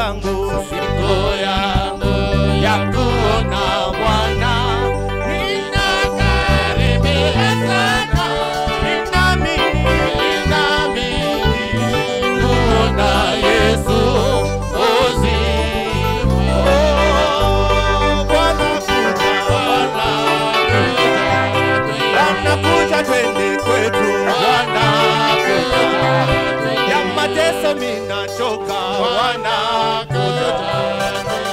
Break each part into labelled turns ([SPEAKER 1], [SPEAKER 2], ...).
[SPEAKER 1] yangu, siku yangu ya kuona Bwana inakaribia sana. Ninaamini kuona Yesu uzima. Bwana kuja, twende kwetu. Bwana kuja, ya mateso mina choka. Bwana kuja,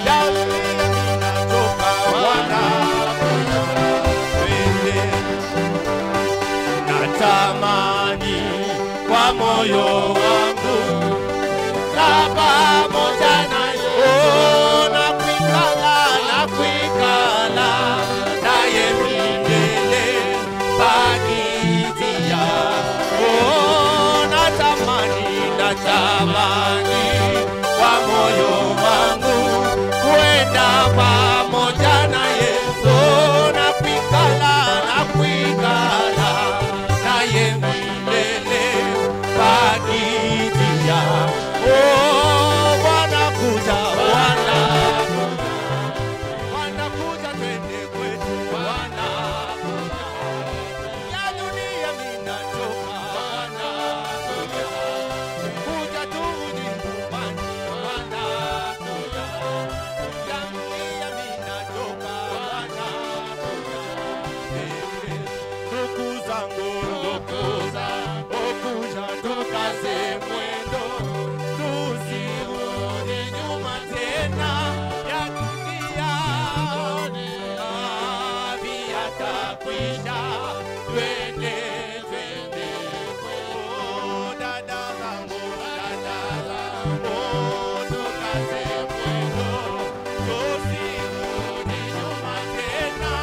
[SPEAKER 1] ya dunia mina choka. Bwana kuja, twende. Natamani kwa moyo wangu pamoja naye, na kuikala naye milele pakitia. Natamani kwa moyo wangu kwenda pamoja na Yesu, na kuikala naye milele pakitia. Bwana kuja, Bwana kuja, twende kwetu. Bwana kuja, ya dunia mina choka. Bwana kuja, kuja turudi nyumbani. Bwana kuja, ya dunia mina choka. Bwana kuja, ndugu zangu, kuja tukaze mwendo, tusirudi nyuma tena. Ya dunia yatakwisha, twende dada zangu, tukaze mwendo, tusirudi nyuma tena.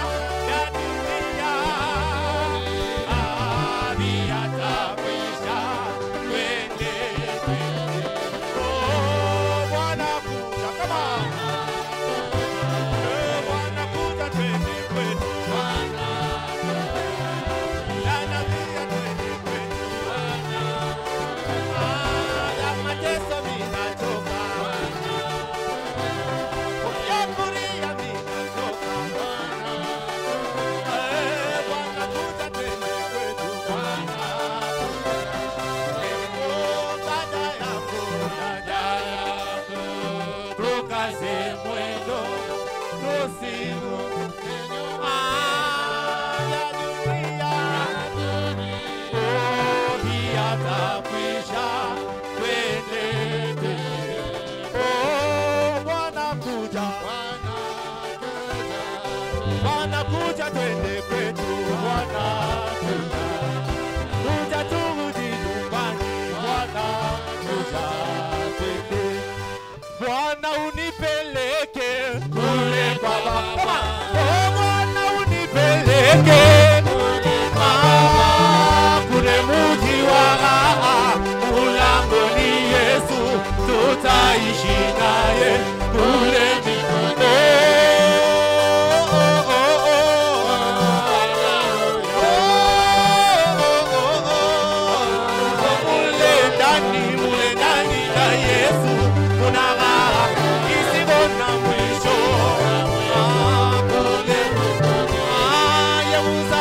[SPEAKER 1] Ya dunia yatakwisha, twende. Bwana kuja, come on. Bwana kuja, twende kwetu. Ya nabia, twende kwetu. Ya mateso mina choka. Ya kulia mina choka. Bwana kuja, twende kwetu. Dada yangu, tukaze mwendo, tusirudi nyuma. Ya dunia yatakwisha, twende. Bwana kuja, twende kwetu. Bwana kuja, turudi nyumbani. Bwana kuja, twende. Bwana unipeleke kule kwa Baba. Bwana unipeleke kule mji wa mulangoni. Yesu tutaishi naye kule mbinguni. Mule ndani na Yesu kuna raha isiyo na mwisho. Kule Yerusalemu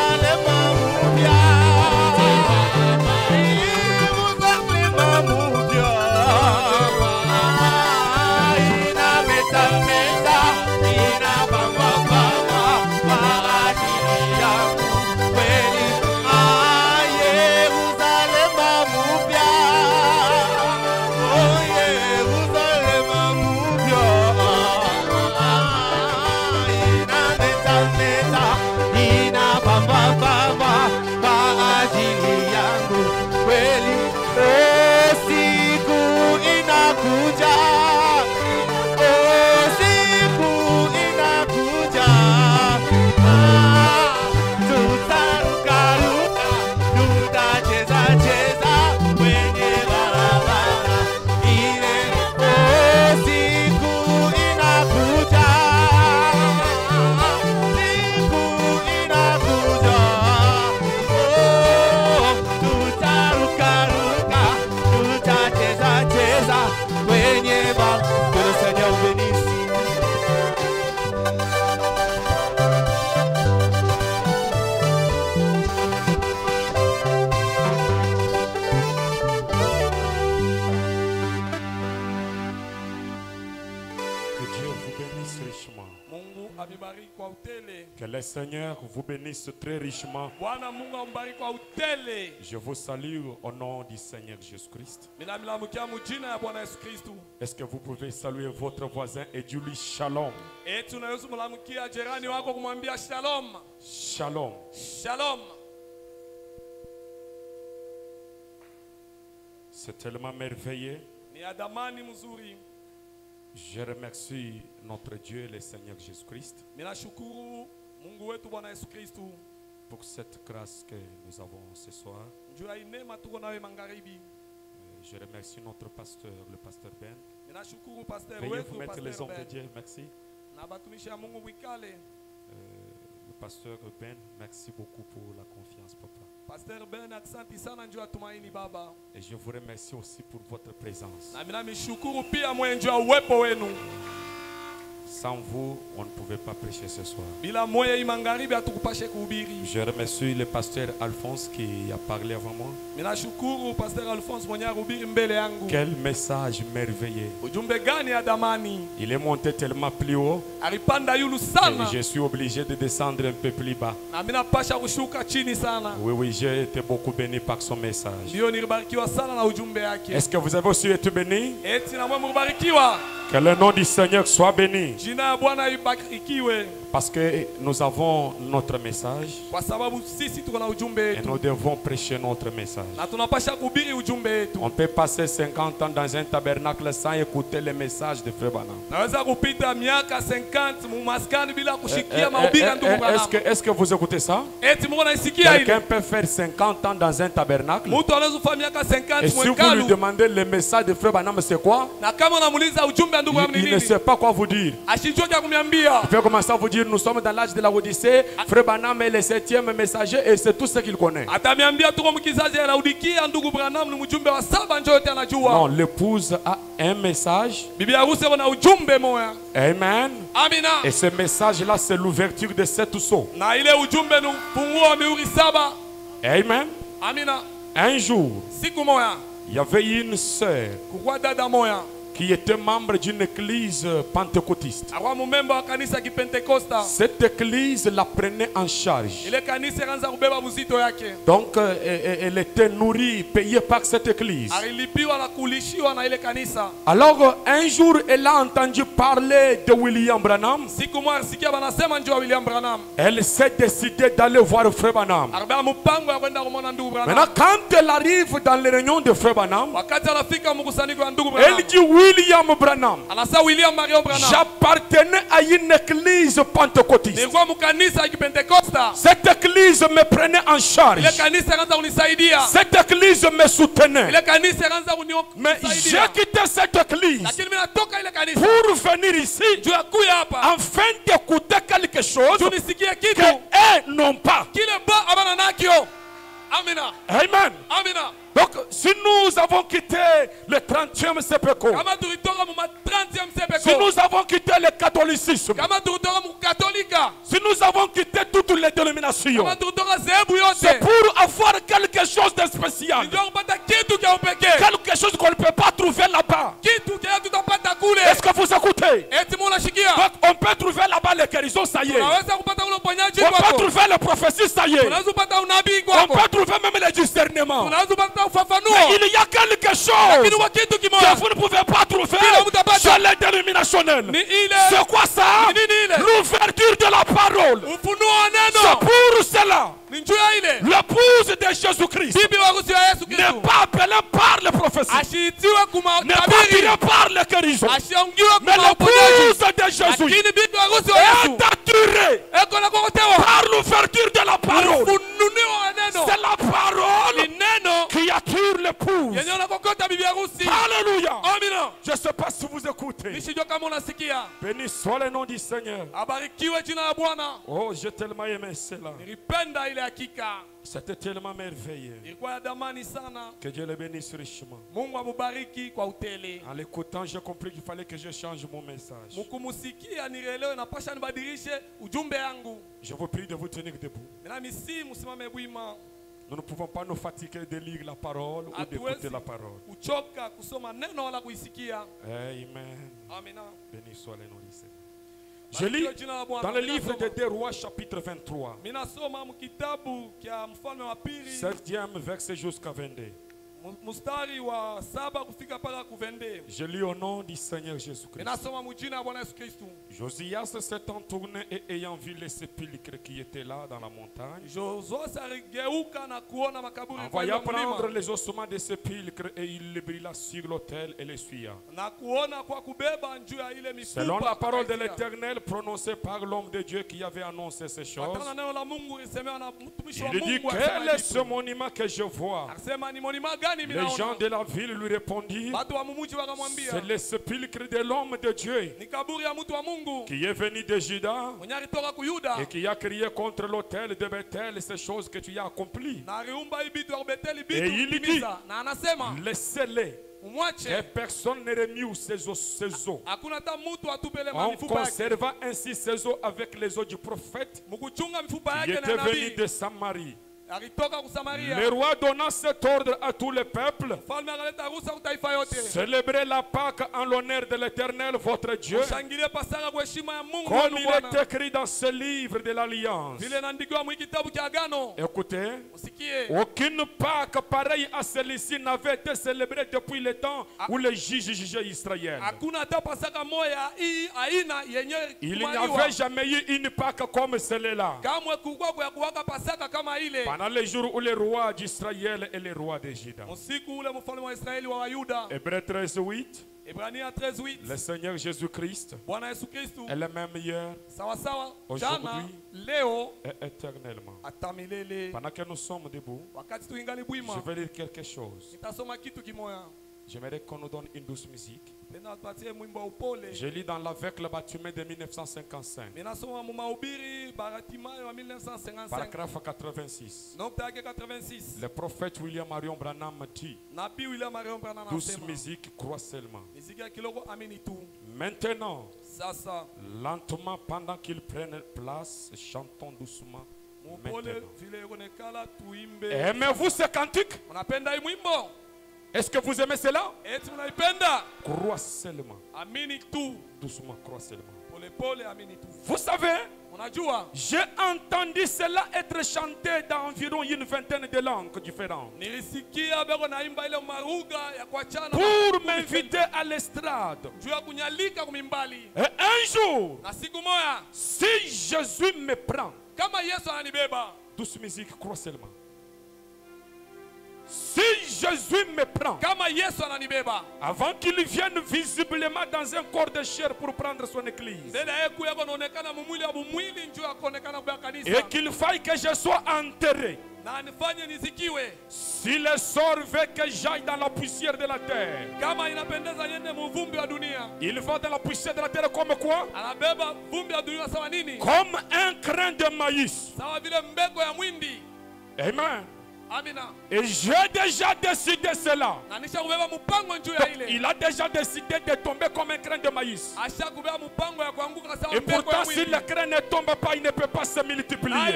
[SPEAKER 2] Que le Seigneur vous bénisse très richement. Je vous salue au nom du Seigneur Jésus-Christ. Est-ce que vous pouvez saluer votre voisin et dire-lui shalom? Shalom.
[SPEAKER 1] Shalom.
[SPEAKER 2] C'est tellement merveilleux. Je remercie notre Dieu, le Seigneur Jésus-Christ, pour cette grâce que nous avons ce soir. Je remercie notre pasteur, le pasteur Ben. Veuillez vous mettre les hommes de Dieu, merci. Le pasteur Ben, merci beaucoup pour la confiance, papa. Et je vous remercie aussi pour votre présence. Sans vous, on ne pouvait pas prêcher ce soir. Je remercie le pasteur Alphonse qui a parlé avant moi. Quel message merveilleux. Il est monté tellement plus haut que je suis obligé de descendre un peu plus bas. Oui, j'ai été beaucoup béni par son message. Est-ce que vous avez aussi été béni? Que le nom du Seigneur soit béni. Parce que nous avons notre message et nous devons prêcher notre message. On peut passer 50 ans dans un tabernacle sans écouter le message de Frère Branham. Est-ce que vous écoutez ça? Quelqu'un peut faire 50 ans dans un tabernacle et si vous lui demandez le message de Frère Branham c'est quoi? Il ne sait pas quoi vous dire. Il peut commencer à vous dire nous sommes dans l'âge de la Odyssée. Frère Branham est le 7e messager et c'est tout ce qu'il connaît. Non, l'épouse a un message. Amen. Et ce message là c'est l'ouverture de 7 sceaux. Amen. Un jour il y avait une sœur qui était membre d'une église pentecôtiste. Cette église la prenait en charge. Donc elle était nourrie, payée par cette église. Alors un jour elle a entendu parler de William Branham. Elle s'est décidée d'aller voir Frère Branham. Maintenant quand elle arrive dans les réunions de Frère Branham, elle dit William Branham, j'appartenais à une église pentecôtiste. Cette église me prenait en charge. Cette église me soutenait. Mais j'ai quitté cette église pour venir ici afin d'écouter quelque chose qu'eux n'ont pas. Amen. Donc, si nous avons quitté le 30e CPECO, si nous avons quitté le catholicisme, si nous avons quitté toutes les dénominations, c'est pour avoir quelque chose de spécial, quelque chose qu'on ne peut pas trouver là-bas. Est-ce que vous écoutez? Donc, on peut trouver là-bas les guérisons, ça y est. On peut trouver les prophéties, ça y est. On peut trouver même les discernements. Mais il y a quelque chose que vous ne pouvez pas trouver chez les dénominationnels. C'est quoi ça? L'ouverture de la parole. C'est pour cela. L'épouse de Jésus-Christ n'est pas appelée par les prophéties, n'est pas tirée par les guérisons, mais l'épouse de Jésus est attirée par l'ouverture de la parole. C'est la parole qui attire l'épouse. Alléluia. Je ne sais pas si vous écoutez. Béni soit le nom du Seigneur. Oh, j'ai tellement aimé cela. C'était tellement merveilleux. Que Dieu le bénisse richement. En l'écoutant, j'ai compris qu'il fallait que je change mon message. Je vous prie de vous tenir debout. Nous ne pouvons pas nous fatiguer de lire la parole ou d'écouter la parole. Amen. Béni soit le nom du Seigneur. Je lis dans le livre des 2 Rois, chapitre 23. 7e verset jusqu'à 22. Je lis au nom du Seigneur Jésus-Christ. Josias s'est entourné et ayant vu les sépulcres qui étaient là dans la montagne, envoya prendre les ossements des sépulcres et il les brûla sur l'autel et les suya. Selon la parole de l'Éternel prononcée par l'homme de Dieu qui avait annoncé ces choses, il dit: quel est ce monument que je vois? Les gens de la ville lui répondirent: c'est le sépulcre de l'homme de Dieu qui est venu de Juda et qui a crié contre l'autel de Bethel ces choses que tu as accomplies. Et il dit: laissez-les. Et personne ne remue ses os. On conserva ainsi ses os avec les os du prophète qui était venu de Samarie. Le roi donna cet ordre à tout le peuple: célébrez la Pâque en l'honneur de l'Éternel votre Dieu, comme il est écrit dans ce livre de l'Alliance. Écoutez, aucune Pâque pareille à celle-ci n'avait été célébrée depuis le temps où les juges jugeaient Israël. Il n'y avait jamais eu une Pâque comme celle-là. Dans les jours où les rois d'Israël et les rois de Juda. Hébreux 13:8. Le Seigneur Jésus-Christ est le même hier, aujourd'hui et éternellement. Pendant que nous sommes debout, je vais lire quelque chose. J'aimerais qu'on nous donne une douce musique. Je lis dans l'Avec le bâtiment de 1955. Paragraphe 86. Le prophète William Marion Branham dit: douce musique, crois seulement. Maintenant, lentement, pendant qu'ils prennent place, chantons doucement. Aimez-vous ce cantique? Est-ce que vous aimez cela? Crois seulement. Doucement, crois seulement. Vous savez, j'ai entendu cela être chanté dans environ une vingtaine de langues différentes pour m'inviter à l'estrade. Et un jour, si Jésus me prend, douce musique, crois seulement. Si Jésus me prend, avant qu'il vienne visiblement dans un corps de chair pour prendre son église, et qu'il faille que je sois enterré, si le sort veut que j'aille dans la poussière de la terre, il va dans la poussière de la terre comme quoi? Comme un grain de maïs. Amen. Et j'ai déjà décidé cela. Il a déjà décidé de tomber comme un grain de maïs. Et pourtant, si le grain ne tombe pas, il ne peut pas se multiplier.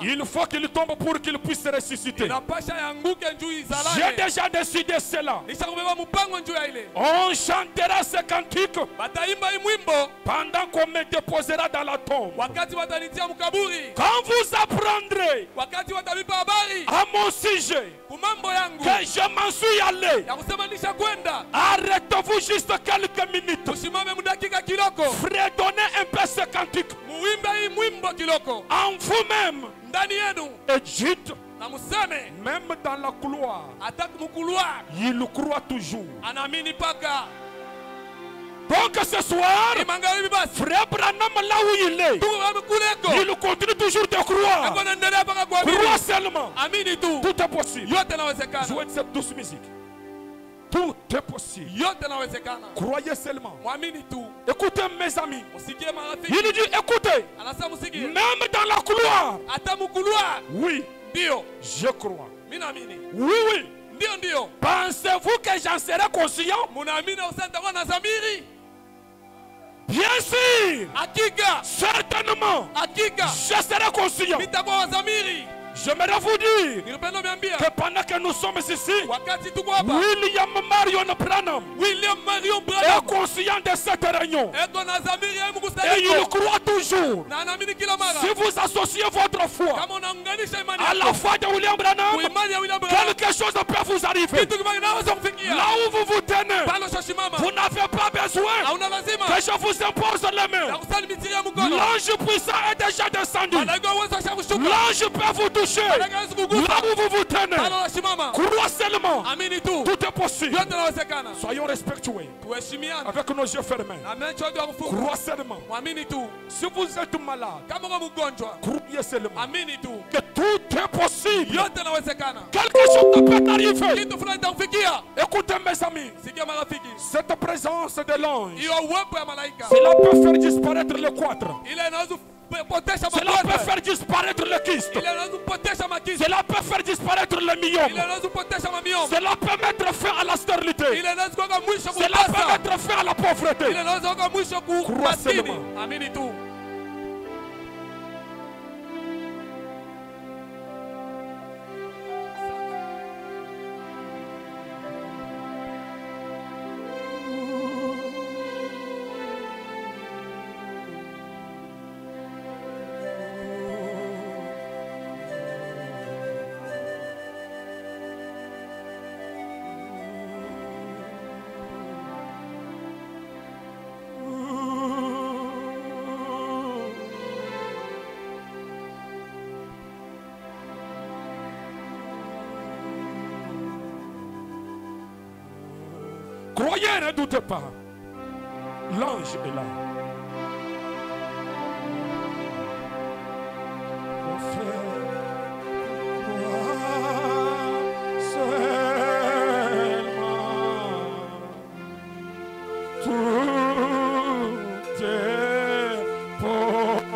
[SPEAKER 2] Il faut qu'il tombe pour qu'il puisse ressusciter. J'ai déjà décidé cela. On chantera ce cantique pendant qu'on me déposera dans la tombe. Quand vous apprendrez à mon sujet que je m'en suis allé, arrêtez-vous juste quelques minutes. Fredonnez un peu ce cantique en vous-même et dites: même dans la couloir, il croit toujours. Donc ce soir, frère Branham, là où il est, il continue toujours de croire. Crois seulement. Tout est possible. Jouez cette douce musique. Tout est possible. Croyez seulement. Écoutez mes amis. Il dit: écoutez, même dans la couloir, oui, je crois. Oui, oui. Pensez-vous que j'en serai conscient? Bien sûr. Certainement. Je serai conscient. J'aimerais vous dire que pendant que nous sommes ici, William Marion Branham est conscient de cette réunion. Et il croit toujours. Si vous associez votre foi à la foi de William Branham, quelque chose peut vous arriver. Là où vous vous tenez, vous n'avez pas besoin que je vous impose les mains. L'ange puissant est déjà descendu. L'ange peut vous toucher. Là où vous vous tenez, crois seulement. Tout est possible. Soyons respectueux. Avec nos yeux fermés. Crois seulement. Si vous êtes malade, croyez seulement que tout est possible. Quelque chose peut t'arriver. Écoutez mes amis, cette présence de l'ange, cela peut faire disparaître le quadre. Cela peut faire disparaître le kyste. Cela peut faire disparaître le myome. Cela peut mettre fin à la stérilité. Cela peut mettre fin à la pauvreté. Crois seulement. Croyez, ne doutez pas. L'ange est là. Mon frère, crois seulement. Tout est possible.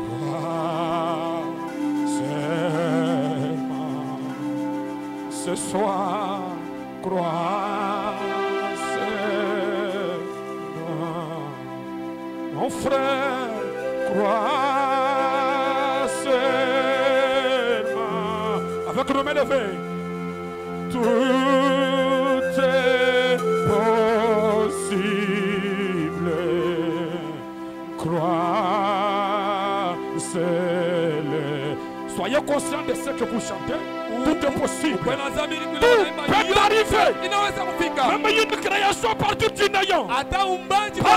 [SPEAKER 2] Crois seulement. Ce soir, crois seulement. Mon frère, crois seulement. Avec nos mains levées. Tout est possible. Crois seulement. Soyez conscients de ce que vous chantez. Tout est possible. Tout peut arriver. Même une création par du néant. Par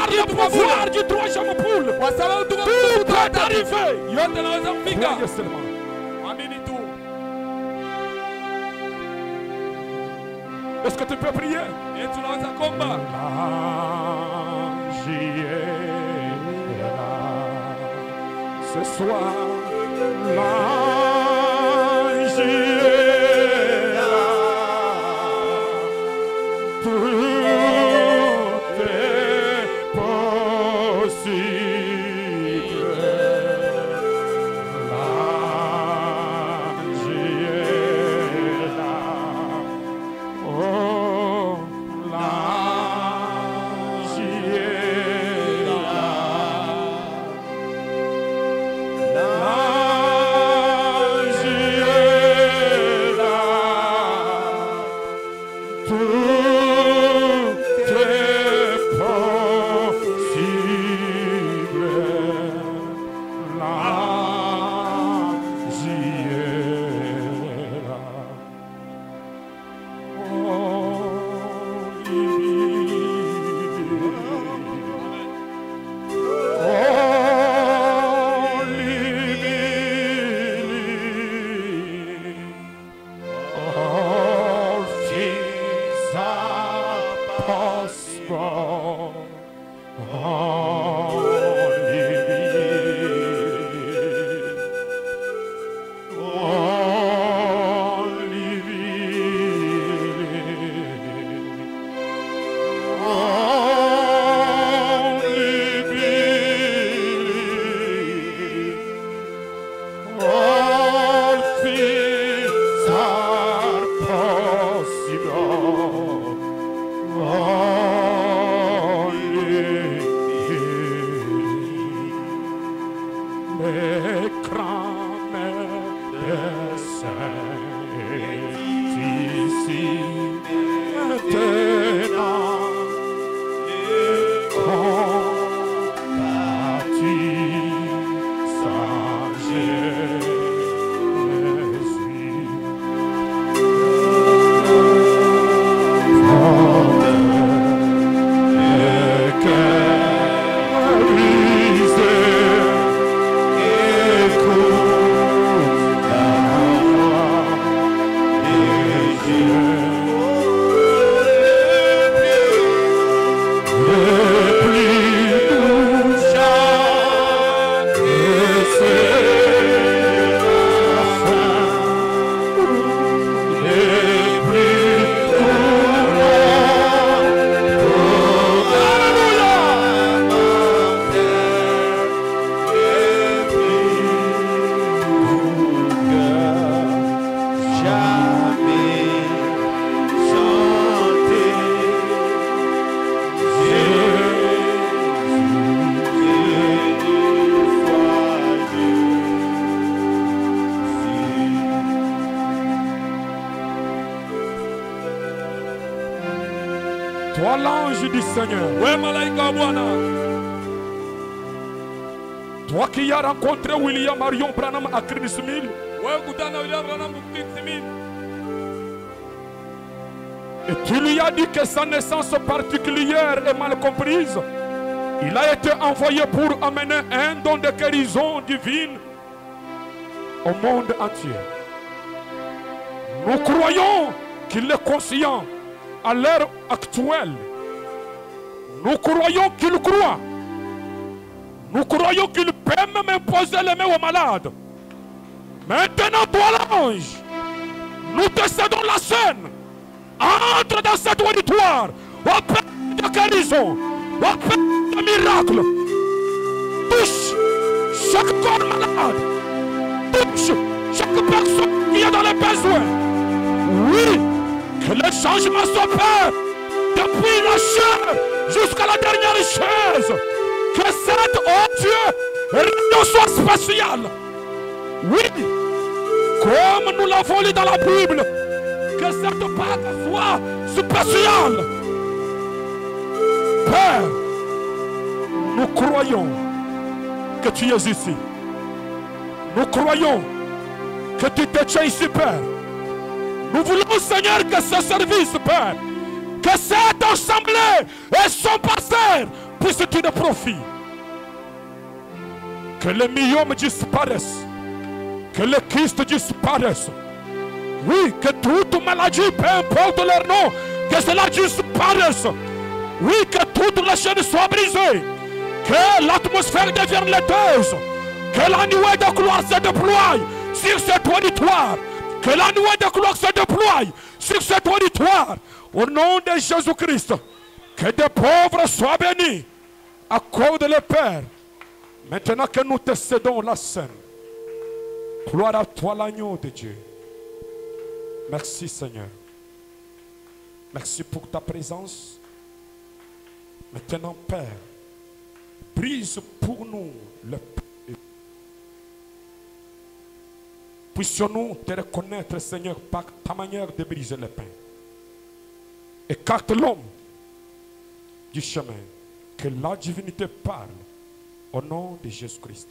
[SPEAKER 2] le pouvoir du troisième poule. Tout peut arriver. Croyez seulement. Est-ce que tu peux prier? L'ange est là. Ce soir, l'ange est là. Tout est possible. L'ange est là. Oh, l'ange est là. Toi l'ange du Seigneur. Toi qui as rencontré William Marion Branham à Christmille. Et tu lui as dit que sa naissance particulière est mal comprise. Il a été envoyé pour amener un don de guérison divine au monde entier. Nous croyons qu'il est conscient à l'heure actuelle. Nous croyons qu'il croit. Nous croyons qu'il peut même imposer les mains aux malades. Maintenant, toi l'ange, nous te cédons la scène. Entre dans cet auditoire. Opère de guérison. Opère de miracle. Touche chaque corps malade. Touche chaque personne qui est dans les besoins. Oui, que le changement s'opère depuis la chair jusqu'à la dernière chaise. Que cette, oh Dieu, réunion soit spéciale. Oui, comme nous l'avons lu dans la Bible, que cette Pâque soit spéciale. Père, nous croyons que tu es ici. Nous croyons que tu te tiens ici, Père. Nous voulons, Seigneur, que ce service, Père, que cette assemblée et son pasteur puissent être de profit. Que les myome disparaissent. Que les kystes disparaissent. Oui, que toute maladie, peu importe leur nom, que cela disparaisse. Oui, que toutes les chaînes soient brisées. Que l'atmosphère devienne laiteuse. Que la nuée de gloire se déploie sur cet auditoire. Que la nuée de gloire se déploie sur cet auditoire. Au nom de Jésus-Christ. Que des pauvres soient bénis. Accorde-le, Père. Maintenant que nous te cédons la scène. Gloire à toi, l'agneau de Dieu. Merci, Seigneur. Merci pour ta présence. Maintenant, Père, brise pour nous le pain. Puissions-nous te reconnaître, Seigneur, par ta manière de briser le pain. Écarte l'homme du chemin. Que la divinité parle au nom de Jésus-Christ.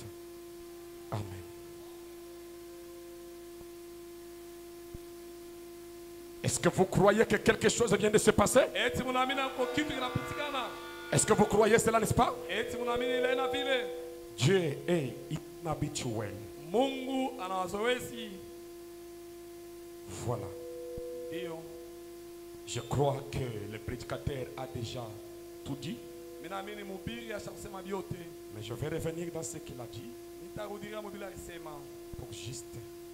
[SPEAKER 2] Amen. Est-ce que vous croyez que quelque chose vient de se passer? Est-ce que vous croyez cela, n'est-ce pas? Dieu est inhabituel. Voilà. Je crois que le prédicateur a déjà tout dit. Mais je vais revenir dans ce qu'il a dit pour juste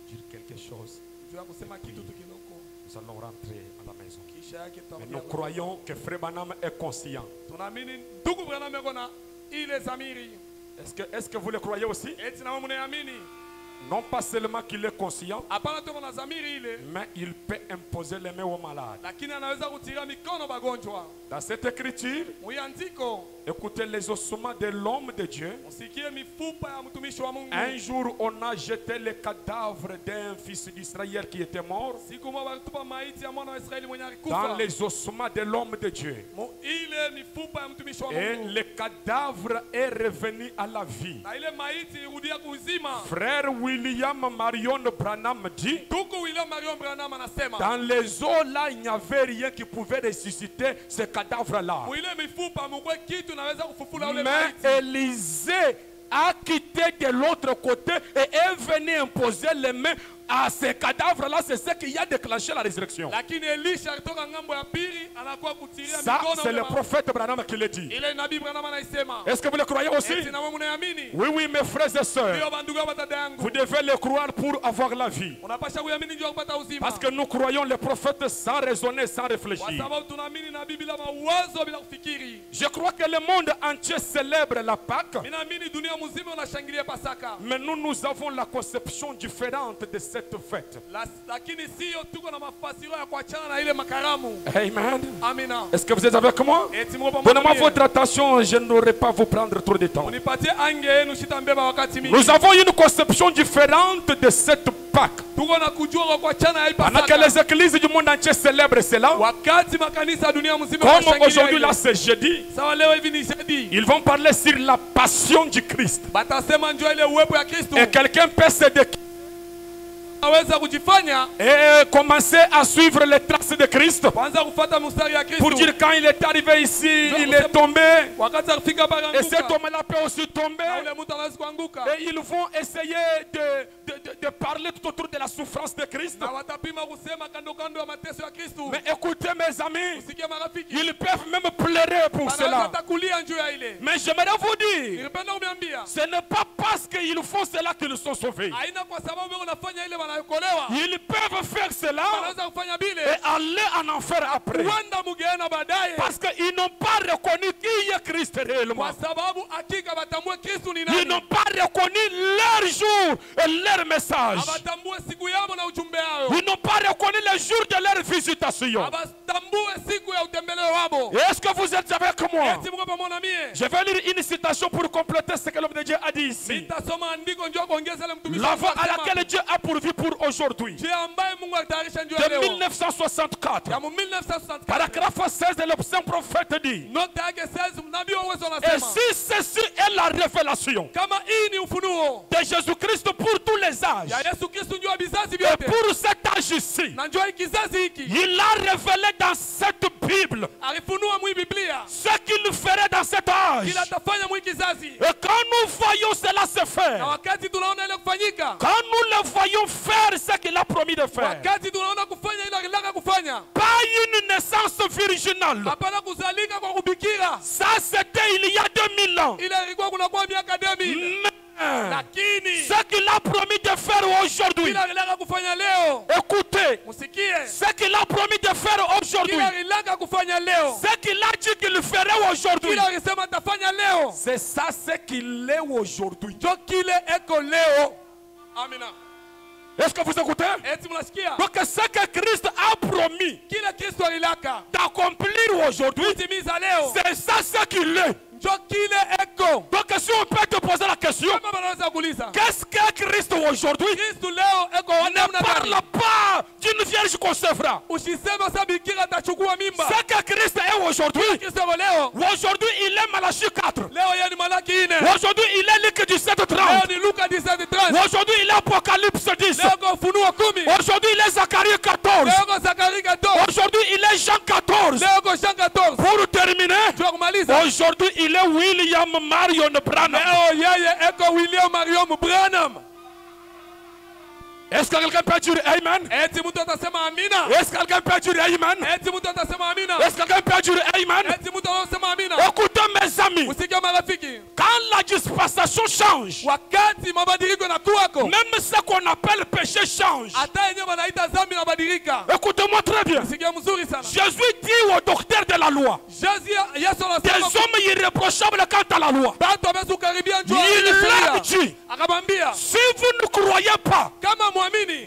[SPEAKER 2] dire quelque chose. Nous allons rentrer à la maison. Mais nous croyons que Frère Branham est conscient. Est-ce que vous le croyez aussi? Non pas seulement qu'il est conscient, mais il peut imposer les mains aux malades. Dans cette écriture, Écoutez les ossements de l'homme de Dieu. Un jour, on a jeté le cadavre d'un fils d'Israël qui était mort dans les ossements de l'homme de Dieu. Et le cadavre est revenu à la vie. Frère William Marion Branham dit, dans les eaux là, il n'y avait rien qui pouvait ressusciter ce cadavre-là. Mais Élisée a quitté de l'autre côté et est venu imposer les mains à ces cadavres-là. C'est ce qui a déclenché la résurrection. Ça, c'est le prophète Branham qui le dit. Est-ce que vous le croyez aussi? Oui, oui, mes frères et sœurs. Vous devez le croire pour avoir la vie. Parce que nous croyons les prophètes sans raisonner, sans réfléchir. Je crois que le monde entier célèbre la Pâque. Mais nous avons la conception différente de cette fête. Amen. Est-ce que vous êtes avec moi? Donnez-moi votre attention, je n'aurai pas vous prendre trop de temps. Nous avons une conception différente de cette Pâque. Pendant que les églises du monde entier célèbrent cela, comme aujourd'hui là c'est jeudi, ils vont parler sur la passion du Christ. Et quelqu'un peut se déclarer et commencer à suivre les traces de Christ pour dire quand il est arrivé ici, il est tombé, et cet homme-là peut aussi tomber, et ils vont essayer de parler tout autour de la souffrance de Christ. Mais écoutez mes amis, ils peuvent même pleurer pour cela. Mais j'aimerais vous dire, ce n'est pas parce qu'ils font cela qu'ils sont sauvés. Ils peuvent faire cela et aller en enfer après. Parce qu'ils n'ont pas reconnu qui est Christ réellement. Ils n'ont pas reconnu leur jour et leur message. Ils n'ont pas reconnu le jour de leur visitation. Est-ce que vous êtes avec moi? Je vais lire une citation pour compléter ce que l'homme de Dieu a dit ici. La voie à laquelle Dieu a pourvu pour aujourd'hui. De 1964. Paragraphe 16 de l'obscène prophète dit. Et si ceci est la révélation de Jésus-Christ pour tous les âges, et pour cet âge ici, il a révélé dans cette Bible ce qu'il ferait dans cet âge. Et quand nous voyons cela se faire, quand nous le voyons faire ce qu'il a promis de faire, pas une naissance virginale, ça c'était il y a 2000 ans. Mais ce qu'il a promis de faire aujourd'hui, écoutez, ce qu'il a promis de faire aujourd'hui, ce qu'il a dit qu'il ferait aujourd'hui, c'est ça ce qu'il est aujourd'hui. Est-ce que vous écoutez? Donc ce que Christ a promis d'accomplir aujourd'hui, c'est ça ce qu'il est. Donc si on peut te poser la question, qu'est-ce que Christ aujourd'hui? Ne parle pas d'une vierge qu'on concevra. Ce que Christ est aujourd'hui, aujourd'hui il est Malachie 4. Aujourd'hui il est Luc 17:30. Aujourd'hui il est Apocalypse 10. Aujourd'hui il est Zacharie 14. Aujourd'hui il est Jean 14. Pour terminer, aujourd'hui il est William Marion Branham. Est-ce que quelqu'un peut dire Amen? Est-ce que quelqu'un peut dire Amen? Est-ce que quelqu'un peut dire Amen? Écoutez mes amis, quand la dispensation change, même ce qu'on appelle péché change. Écoutez-moi très bien. Jésus dit au docteur de la loi, des hommes irréprochables quant à la loi, il leur dit, si vous ne croyez pas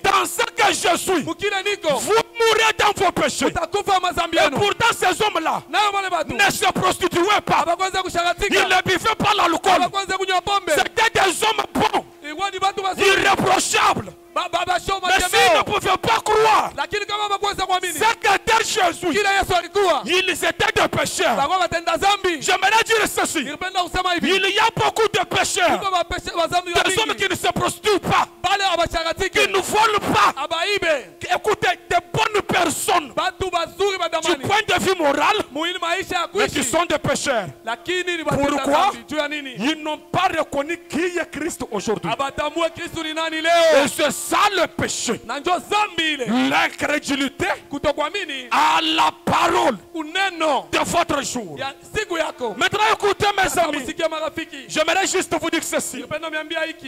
[SPEAKER 2] dans ce que je suis, vous mourrez dans vos péchés. Et pourtant ces hommes-là ne se prostituaient pas. Ils ne buvaient pas l'alcool. C'était des hommes bons, irréprochables. Mais s'ils ne pouvaient pas croire, secrétaire Jésus, ils étaient des pécheurs. J'aimerais dire ceci. Il y a beaucoup de pécheurs, des hommes qui ne se prostituent pas, qui ne volent pas. Écoutez, des bonnes personnes du point de vue moral, mais qui sont des pécheurs. Pourquoi? Ils n'ont pas reconnu qui est Christ aujourd'hui. Et c'est ça le péché. L'incrédulité à la parole de votre jour. Maintenant écoutez mes amis, j'aimerais juste vous dire ceci.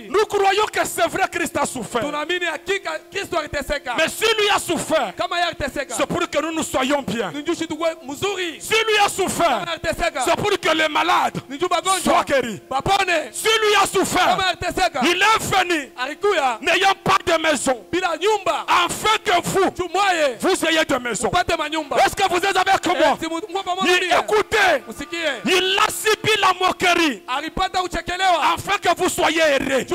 [SPEAKER 2] Nous croyons que c'est vrai, Christ a souffert. Mais si lui a souffert, c'est pour que nous nous soyons bien. Si lui a souffert, c'est pour que les malades soient guéris. Si lui a souffert, il est venu n'ayant pas de maison, afin que vous ayez de maison. Est-ce que vous êtes avec moi? Écoutez, il a subi la moquerie afin que vous soyez heureux.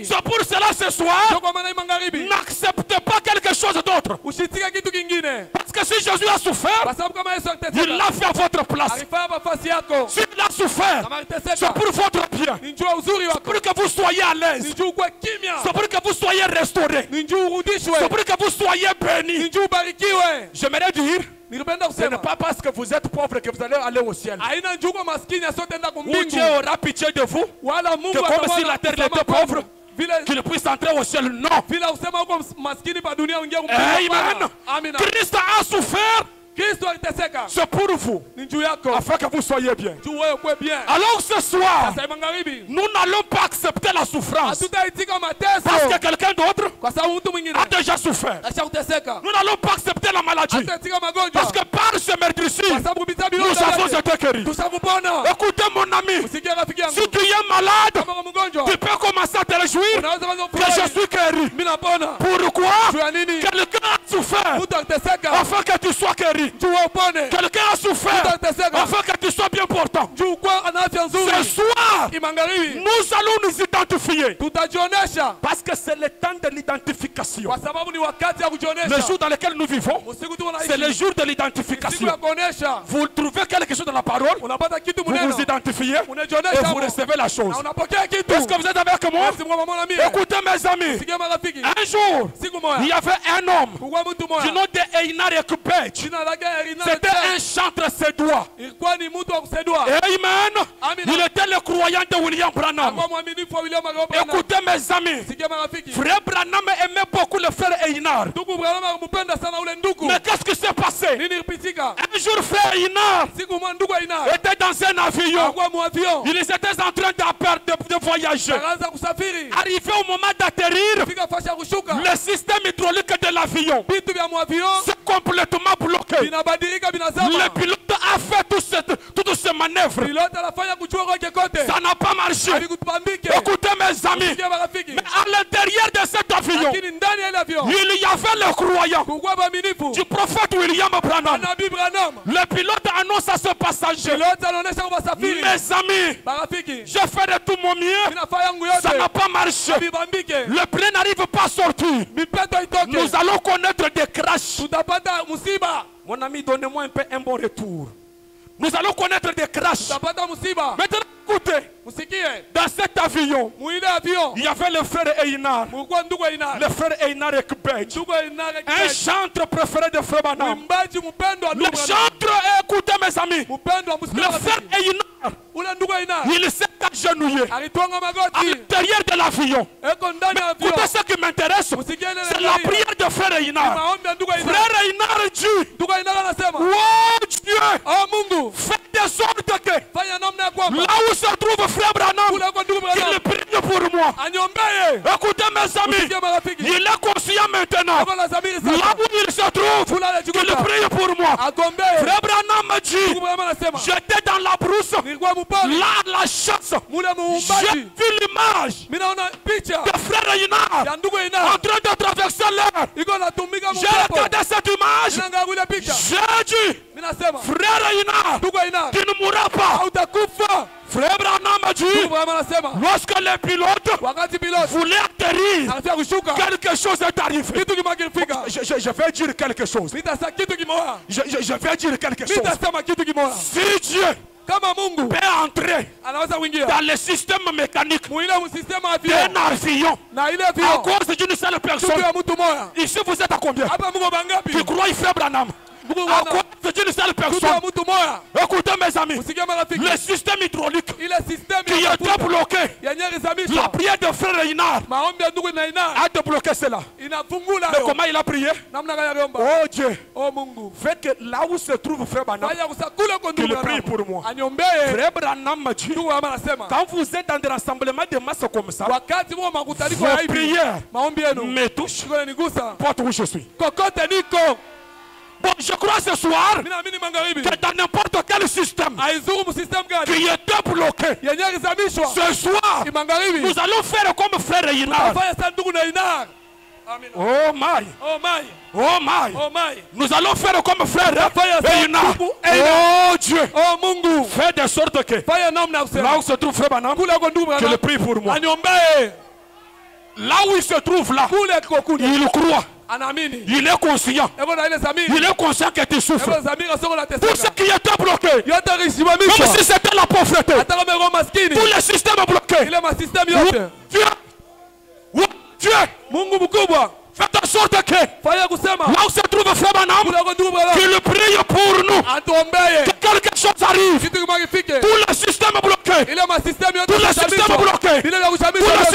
[SPEAKER 2] C'est pour cela ce soir, n'acceptez pas quelque chose d'autre. Parce que si Jésus a souffert, il l'a fait à votre place. S'il a souffert, c'est pour votre bien. C'est pour que vous soyez à l'aise. C'est pour que vous soyez restaurés. C'est pour que vous soyez bénis. J'aimerais dire, ce n'est pas parce que vous êtes pauvre que vous allez aller au ciel. Ou Dieu aura pitié de vous, que comme si la terre était pauvre, qu'il puisse entrer au ciel. Non. Amen. Christ a souffert. C'est pour vous, afin que vous soyez bien. Alors ce soir, nous n'allons pas accepter la souffrance parce que quelqu'un d'autre a déjà souffert. Nous n'allons pas accepter la maladie parce que par ce meurtre-ci, nous avons été guéris. Écoutez mon ami, si tu es malade, tu peux commencer à te réjouir que je suis guéri. Pourquoi? Quelqu'un a souffert afin que tu sois guéri. Quelqu'un a souffert afin que tu sois bien portant. Ce soir, nous allons nous identifier. Parce que c'est le temps de l'identification. Le jour dans lequel nous vivons, c'est le jour de l'identification. Vous trouvez quelque chose dans la parole, vous vous identifiez et vous recevez la chose. Est-ce que vous êtes avec moi? Écoutez mes amis, un jour, il y avait un homme du nom de Einar Ekubej. C'était un chantre sédois. Amen. Il était le croyant de William Branham. Écoutez mes amis, frère Branham aimait beaucoup le frère Einar. Mais qu'est-ce qui s'est passé? Un jour frère Einar était dans un avion. Ils étaient en train de voyager. Arrivé au moment d'atterrir, le système hydraulique de l'avion s'est complètement bloqué. Le pilote a fait toutes ces manœuvres. Ça n'a pas marché. Écoutez mes amis, mais à l'intérieur de cet avion, il y avait le croyant du prophète William Branham. Le pilote annonce à ce passager: mes amis, je fais de tout mon mieux, ça n'a pas marché. Le plein n'arrive pas à sortir. Nous allons connaître des crashs. Mon ami, donnez-moi un peu un bon retour. Nous allons connaître des crashs. Maintenant, écoutez, dans cet avion, il y avait le frère Einar. Le frère Einar Ekubej, un chantre préféré de frère Branham. Le chantre, écoutez mes amis, le frère Einar, il s'est agenouillé à l'intérieur de l'avion. Écoutez, ce qui m'intéresse, c'est la prière de frère Einar. Frère Einar dit: oh Dieu, fais des ordres que là où se trouve frère Branham, qu'il prie pour moi. Écoutez mes amis, il est conscient maintenant. Là où il se trouve, qu'il prie pour moi. Frère Branham me dit: j'étais dans la brousse, là la chasse l'essence. J'ai vu l'image de frère Yinar en train de traverser l'air. J'ai regardé cette image. J'ai dit, frère Yinar, tu ne mourras pas. Frère Branham a dit, lorsque les pilotes voulaient atterrir, quelque chose est arrivé. Je vais dire quelque chose. Je vais dire quelque chose. Si Dieu peut entrer dans le système mécanique d'un avion à cause d'une seule personne, ici vous êtes à combien qui croient frère Branham? À cause d'une seule personne. Écoutez mes amis, le système hydraulique qui était bloqué, la prière de frère Yinar a débloqué cela. Mais comment il a prié? Oh Dieu, fait que là où se trouve frère Branham, qu'il prie pour moi. Frère Branham m'a dit, quand vous êtes dans des rassemblements de masse comme ça, vos prières me touchent, porte où je suis. Bon, je crois ce soir que dans n'importe quel système qui était bloqué, ce soir, nous allons faire comme frère Yinar. Oh my. Oh my. Nous allons faire comme frère Yinar. Oh Dieu. Fais de sorte que là où se trouve frère Branham, que le prie pour moi. Là où il se trouve là, il croit. Il est conscient. Il est conscient que tu souffres. Tout ce qui était bloqué, comme si c'était la pauvreté. Tout le système est bloqué. Dieu, faites en sorte que là où se trouve frère Branham, qu'il prie pour nous. Que quelque chose arrive. Tout le système est bloqué. Tout le système est bloqué. Tout le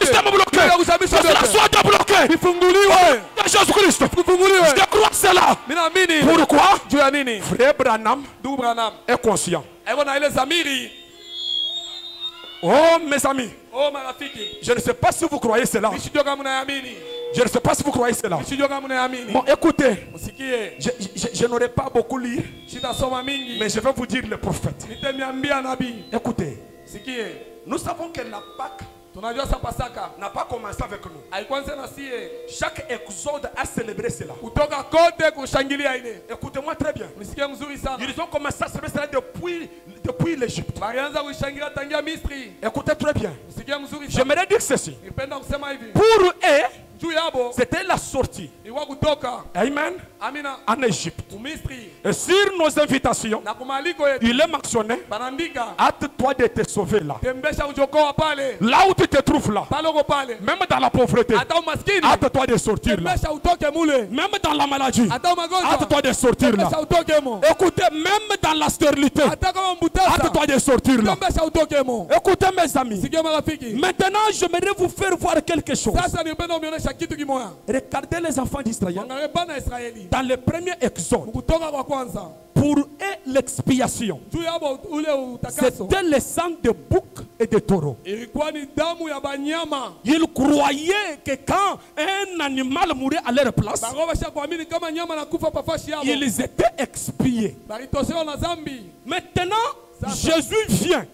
[SPEAKER 2] système est bloqué. Que cela soit débloqué. Jésus-Christ. Je crois cela. Pourquoi? Frère Branham est conscient. Oh mes amis, je ne sais pas si vous croyez cela. Je ne sais pas si vous croyez cela. Bon, écoutez, je n'aurai pas beaucoup lu, mais je vais vous dire le prophète. Écoutez, nous savons que la Pâque n'a pas commencé avec nous. Chaque exode a célébré cela. Écoutez-moi très bien. Ils ont commencé à célébrer cela depuis l'Égypte. Écoutez très bien. J'aimerais dire ceci. Pour eux, c'était la sortie. Amen. En Égypte. Et sur nos invitations, il est mentionné, hâte-toi de te sauver là. Là où tu te trouves là, même dans la pauvreté, hâte-toi de sortir là. Même dans la maladie, hâte-toi de sortir là. Écoutez, même dans la stérilité, hâte-toi de sortir là. Écoutez mes amis, maintenant j'aimerais vous faire voir quelque chose. Regardez les enfants d'Israël dans le premier exode. Pour eux, l'expiation, c'était le sang de bouc et de taureau. Ils croyaient que quand un animal mourait à leur place, ils étaient expiés. Maintenant, Jésus vient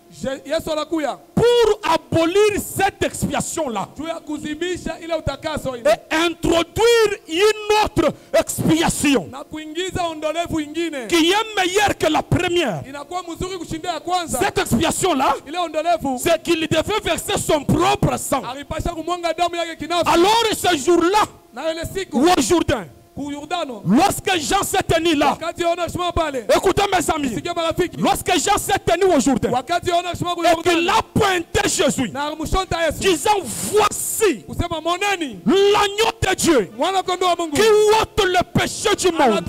[SPEAKER 2] pour abolir cette expiation-là et introduire une autre expiation qui est meilleure que la première. Cette expiation-là, c'est qu'il devait verser son propre sang. Alors ce jour-là, au Jourdain, lorsque Jean s'est tenu là, écoutez mes amis, lorsque Jean s'est tenu au Jourdain et qu'il a pointé Jésus, disant voici l'agneau de Dieu qui ôte le péché du monde.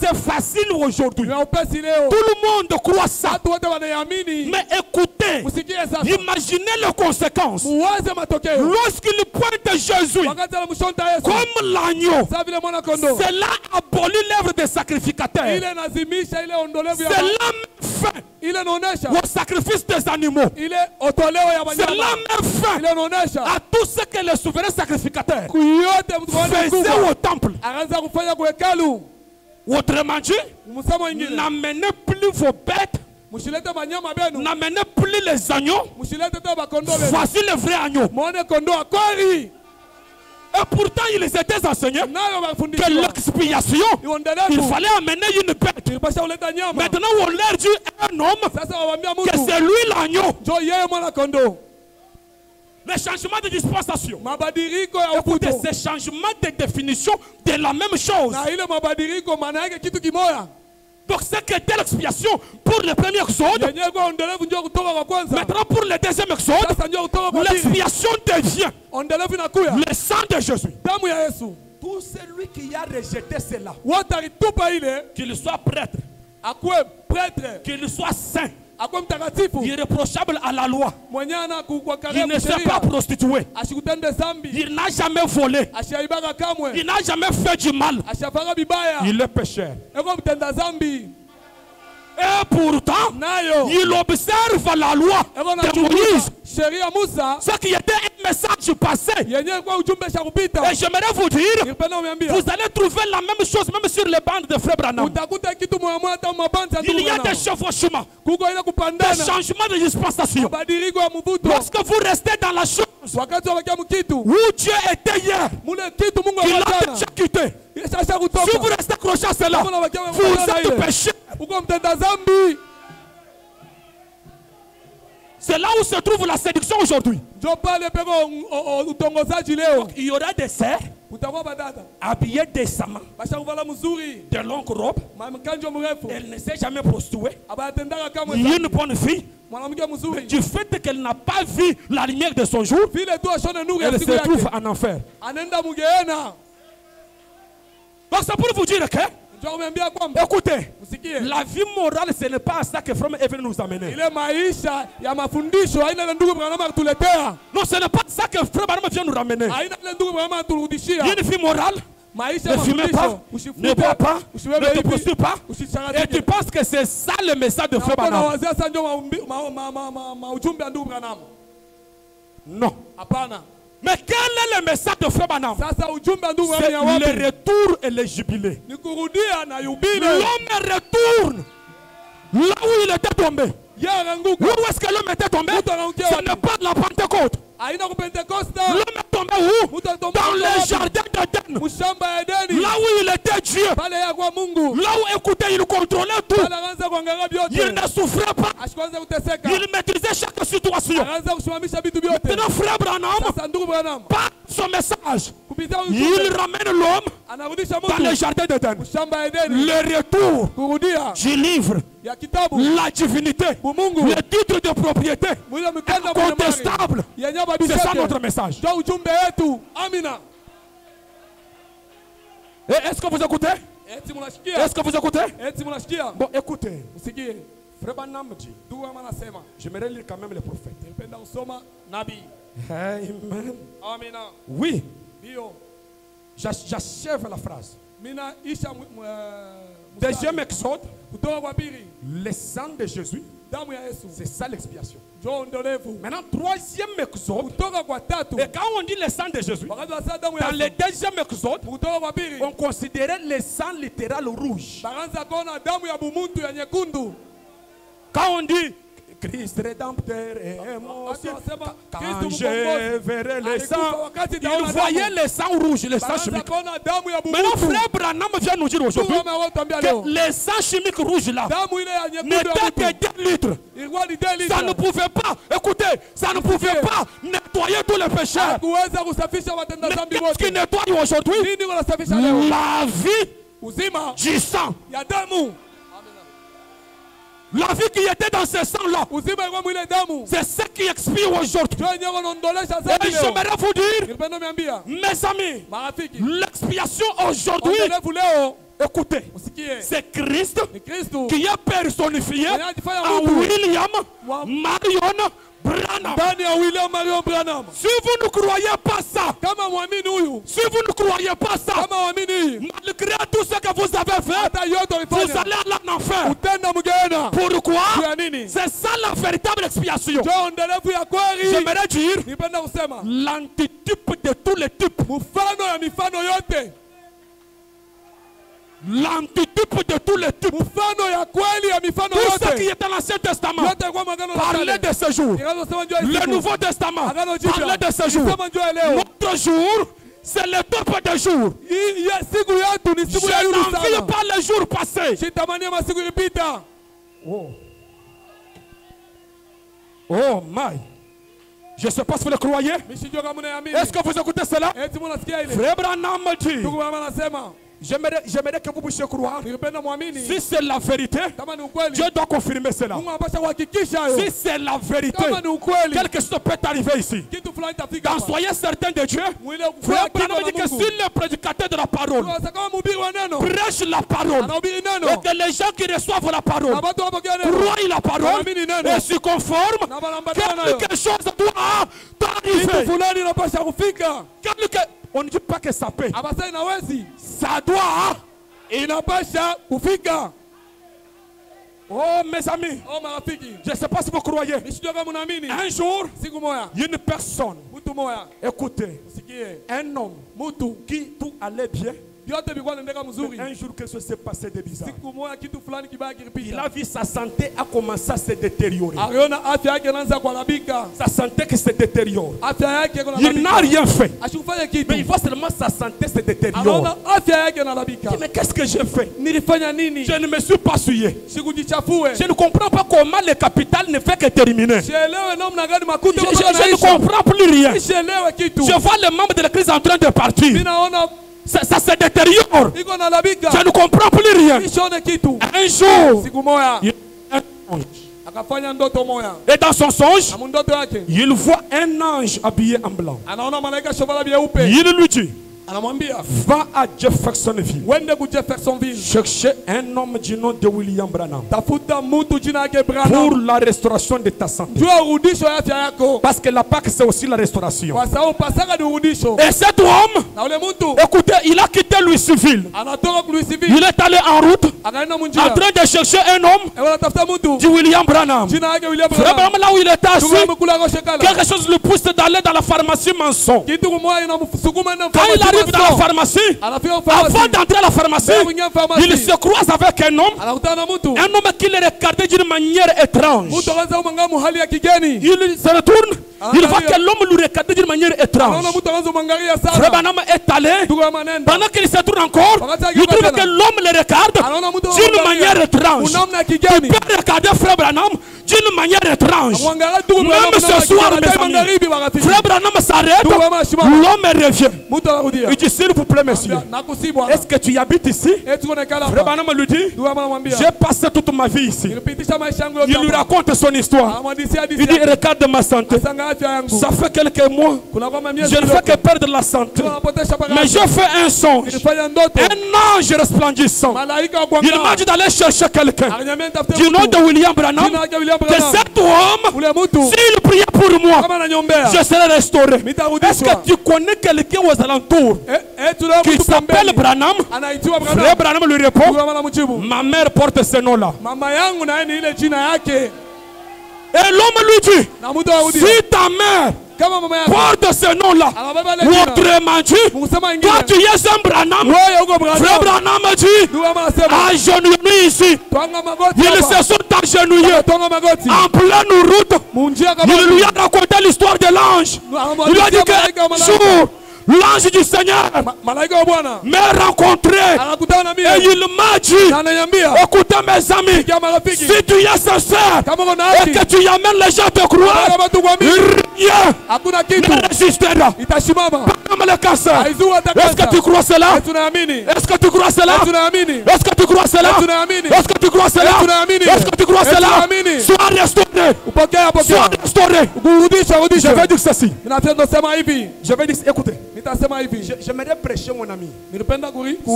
[SPEAKER 2] C'est facile aujourd'hui. Tout le monde croit ça. Mais écoutez, imaginez les conséquences. Lorsqu'il pointe Jésus comme l'agneau, cela abolit l'œuvre des sacrificateurs. Cela met fin au sacrifice des animaux. Cela met fin à tout ce que les souverains sacrificateurs faisaient au temple. Autrement dit, n'amenez plus vos bêtes N'amenez plus les agneaux. Voici le vrai agneau. Et pourtant, ils étaient enseignés que l'expiation, il fallait amener une bête. Maintenant, on leur dit un homme que c'est lui l'agneau. Les changements de dispensation. Écoutez, ces changements de définition de la même chose. Donc, c'est que telle l'expiation pour le premier exode. Maintenant, pour le deuxième exode, l'expiation devient le sang de Jésus. Tout celui qui a rejeté cela, qu'il soit prêtre, qu'il soit saint, irréprochable à la loi, il ne s'est pas prostitué, il n'a jamais volé, il n'a jamais fait du mal, il est pécheur. Et pourtant, il observe la loi de Moïse, ce qui était un message passé. Et j'aimerais vous dire, vous allez trouver la même chose même sur les bandes de Frère Branham. Il y a des chevauchements, des changements de dispensation. Lorsque vous restez dans la chose où Dieu était hier, il a déjà quitté. Si vous restez accroché à cela, vous êtes péché. C'est là où se trouve la séduction aujourd'hui. Il y aura des sœurs habillées décemment, de longues robes. Elle ne s'est jamais prostituée. Une bonne fille. Du fait qu'elle n'a pas vu la lumière de son jour, elle se trouve en enfer. Donc c'est pour vous dire que, écoutez, la vie morale, ce n'est pas à ça que Frère est venu nous amener. Non, ce n'est pas à ça que Frère Branham vient nous ramener. Une vie morale, ne fumez pas, ne bois pas, ne te prostitue pas. Et tu penses que c'est ça le message de Frère Branham? Non. Mais quel est le message de Frère Branham? C'est le retour et le jubilé. L'homme retourne là où il était tombé. Où est-ce que l'homme était tombé? Ce n'est pas de la Pentecôte. L'homme est tombé où? Dans le jardin d'Éden. Là où il était Dieu. Là où, écoutez, il contrôlait tout. Il ne souffrait pas. Il maîtrisait chaque situation. Maintenant, Frère Branham, par son message, il ramène l'homme dans le jardin d'Éden. Le retour du livre, la divinité, le titre de propriété incontestable. C'est ça notre message. Est-ce que vous écoutez? Est-ce que vous écoutez? Bon, écoutez. Frère Branham dit, j'aimerais lire quand même les prophètes. Amen. Oui. J'achève la phrase. Deuxième exode, le sang de Jésus, c'est ça l'expiation. Maintenant, troisième exode, et quand on dit le sang de Jésus, dans le deuxième exode, on considérait le sang littéral rouge. Quand on dit Christ rédempteur est mort, quand je verrai le sang, il voyait le sang rouge, le sang chimique. Maintenant, Frère Branham vient nous dire aujourd'hui que le sang chimique rouge là n'était que 2 litres. Ça ne pouvait pas, écoutez, ça ne pouvait pas nettoyer tous les péchés. Mais qu'est-ce qui nettoie aujourd'hui? La vie du sang. La vie qui était dans ce sang-là, c'est ce qui expire aujourd'hui. Et j'aimerais vous dire, mes amis, l'expiation aujourd'hui, écoutez, c'est Christ qui est personnifié en William Marion Branham. Si vous ne croyez pas ça, si vous ne croyez pas ça, malgré tout ce que vous avez fait, vous allez aller en enfer. Pourquoi? C'est ça la véritable expiation. J'aimerais dire l'antitype de tous les types. L'antitype de tous les types. Tout ce qui est dans l'Ancien Testament parlait de ce jour. Le Nouveau Testament parlait de ce jour. Notre jour, c'est le top des jours. Je n'envie pas les jours passés. Oh my. Je ne sais pas si vous le croyez. Est-ce que vous écoutez cela? Frère Branham dit, j'aimerais que vous puissiez croire. Si c'est la vérité, Dieu doit confirmer cela. Si c'est la vérité, quelque chose peut arriver ici. Donc soyez certains de Dieu. Frère Branham dit que si le prédicateur de la parole prêche la parole et que les gens qui reçoivent la parole croient la parole et se conforment, quelque chose doit arriver. On ne dit pas que ça peut. Ça doit. Oh mes amis, je ne sais pas si vous croyez. Un jour, une personne, écoutez, un homme qui tout allait bien. Un jour, quelque chose s'est passé de bizarre. Il a vu sa santé a commencé à se détériorer. Sa santé qui se détériore. Il n'a rien fait. Mais il voit seulement sa santé se détériore. Mais qu'est-ce que j'ai fait? Je ne me suis pas souillé. Je ne comprends pas comment le capital ne fait que terminer. Je ne comprends plus rien. Je vois les membres de l'église en train de partir. Ça se détériore. Je ne comprends plus rien. Un jour, il y a un songe. Et dans son songe, il voit un ange habillé en blanc. Il lui dit, va à Jeffersonville. Chercher un homme du nom de William Branham pour la restauration de ta santé. Parce que la Pâque c'est aussi la restauration. Et cet homme, écoutez, il a quitté Louisville. Il est allé en route en train de chercher un homme du William Branham. Frère Branham, là où il était assis, quelque chose le pousse d'aller dans la pharmacie Manson. Quand il arrive dans la pharmacie, avant d'entrer à la pharmacie, il se croise avec un homme qui le regardait d'une manière étrange. Il se retourne, il voit que l'homme lui regardait d'une manière étrange. Frère Branham est allé, pendant qu'il se tourne encore, il trouve que l'homme le regarde d'une manière étrange. Il peut regarder Frère Branham d'une manière étrange. Même ce soir, mes amis, Frère Branham s'arrête, l'homme revient. Il dit, s'il vous plaît, monsieur, est-ce que tu y habites ici? Frère Branham lui dit, j'ai passé toute ma vie ici. Il lui raconte son histoire. Il dit, regarde ma santé. Ça fait quelques mois, je ne fais que perdre la santé. Mais je fais un songe. Un ange resplendissant. Il m'a dit d'aller chercher quelqu'un du nom de William Branham. Que cet homme, s'il priait pour moi, je serai restauré. Est-ce que tu connais quelqu'un aux alentours qui s'appelle Branham? Frère Branham lui répond, ma mère porte ce nom-là. Et l'homme lui dit, si ta mère porte ce nom-là, autrement dit, toi tu es un Branham. Frère Branham dit, agenouille ici. Ils se sont agenouillés en pleine route. Il lui a raconté l'histoire de l'ange. Il lui a dit que jour, l'ange du Seigneur m'a rencontré et il m'a dit, écoutez mes amis, si tu es sincère et que tu amènes les gens à te croire, rien ne résistera. Pas comme le cancer. Est-ce que tu crois cela? Est-ce que tu crois cela? Est-ce que tu crois cela? Est-ce que tu crois cela? Est-ce que tu crois cela? Sois restauré. Sois restauré. Je vais dire ceci. Je vais dire, écoutez, j'aimerais prêcher mon ami.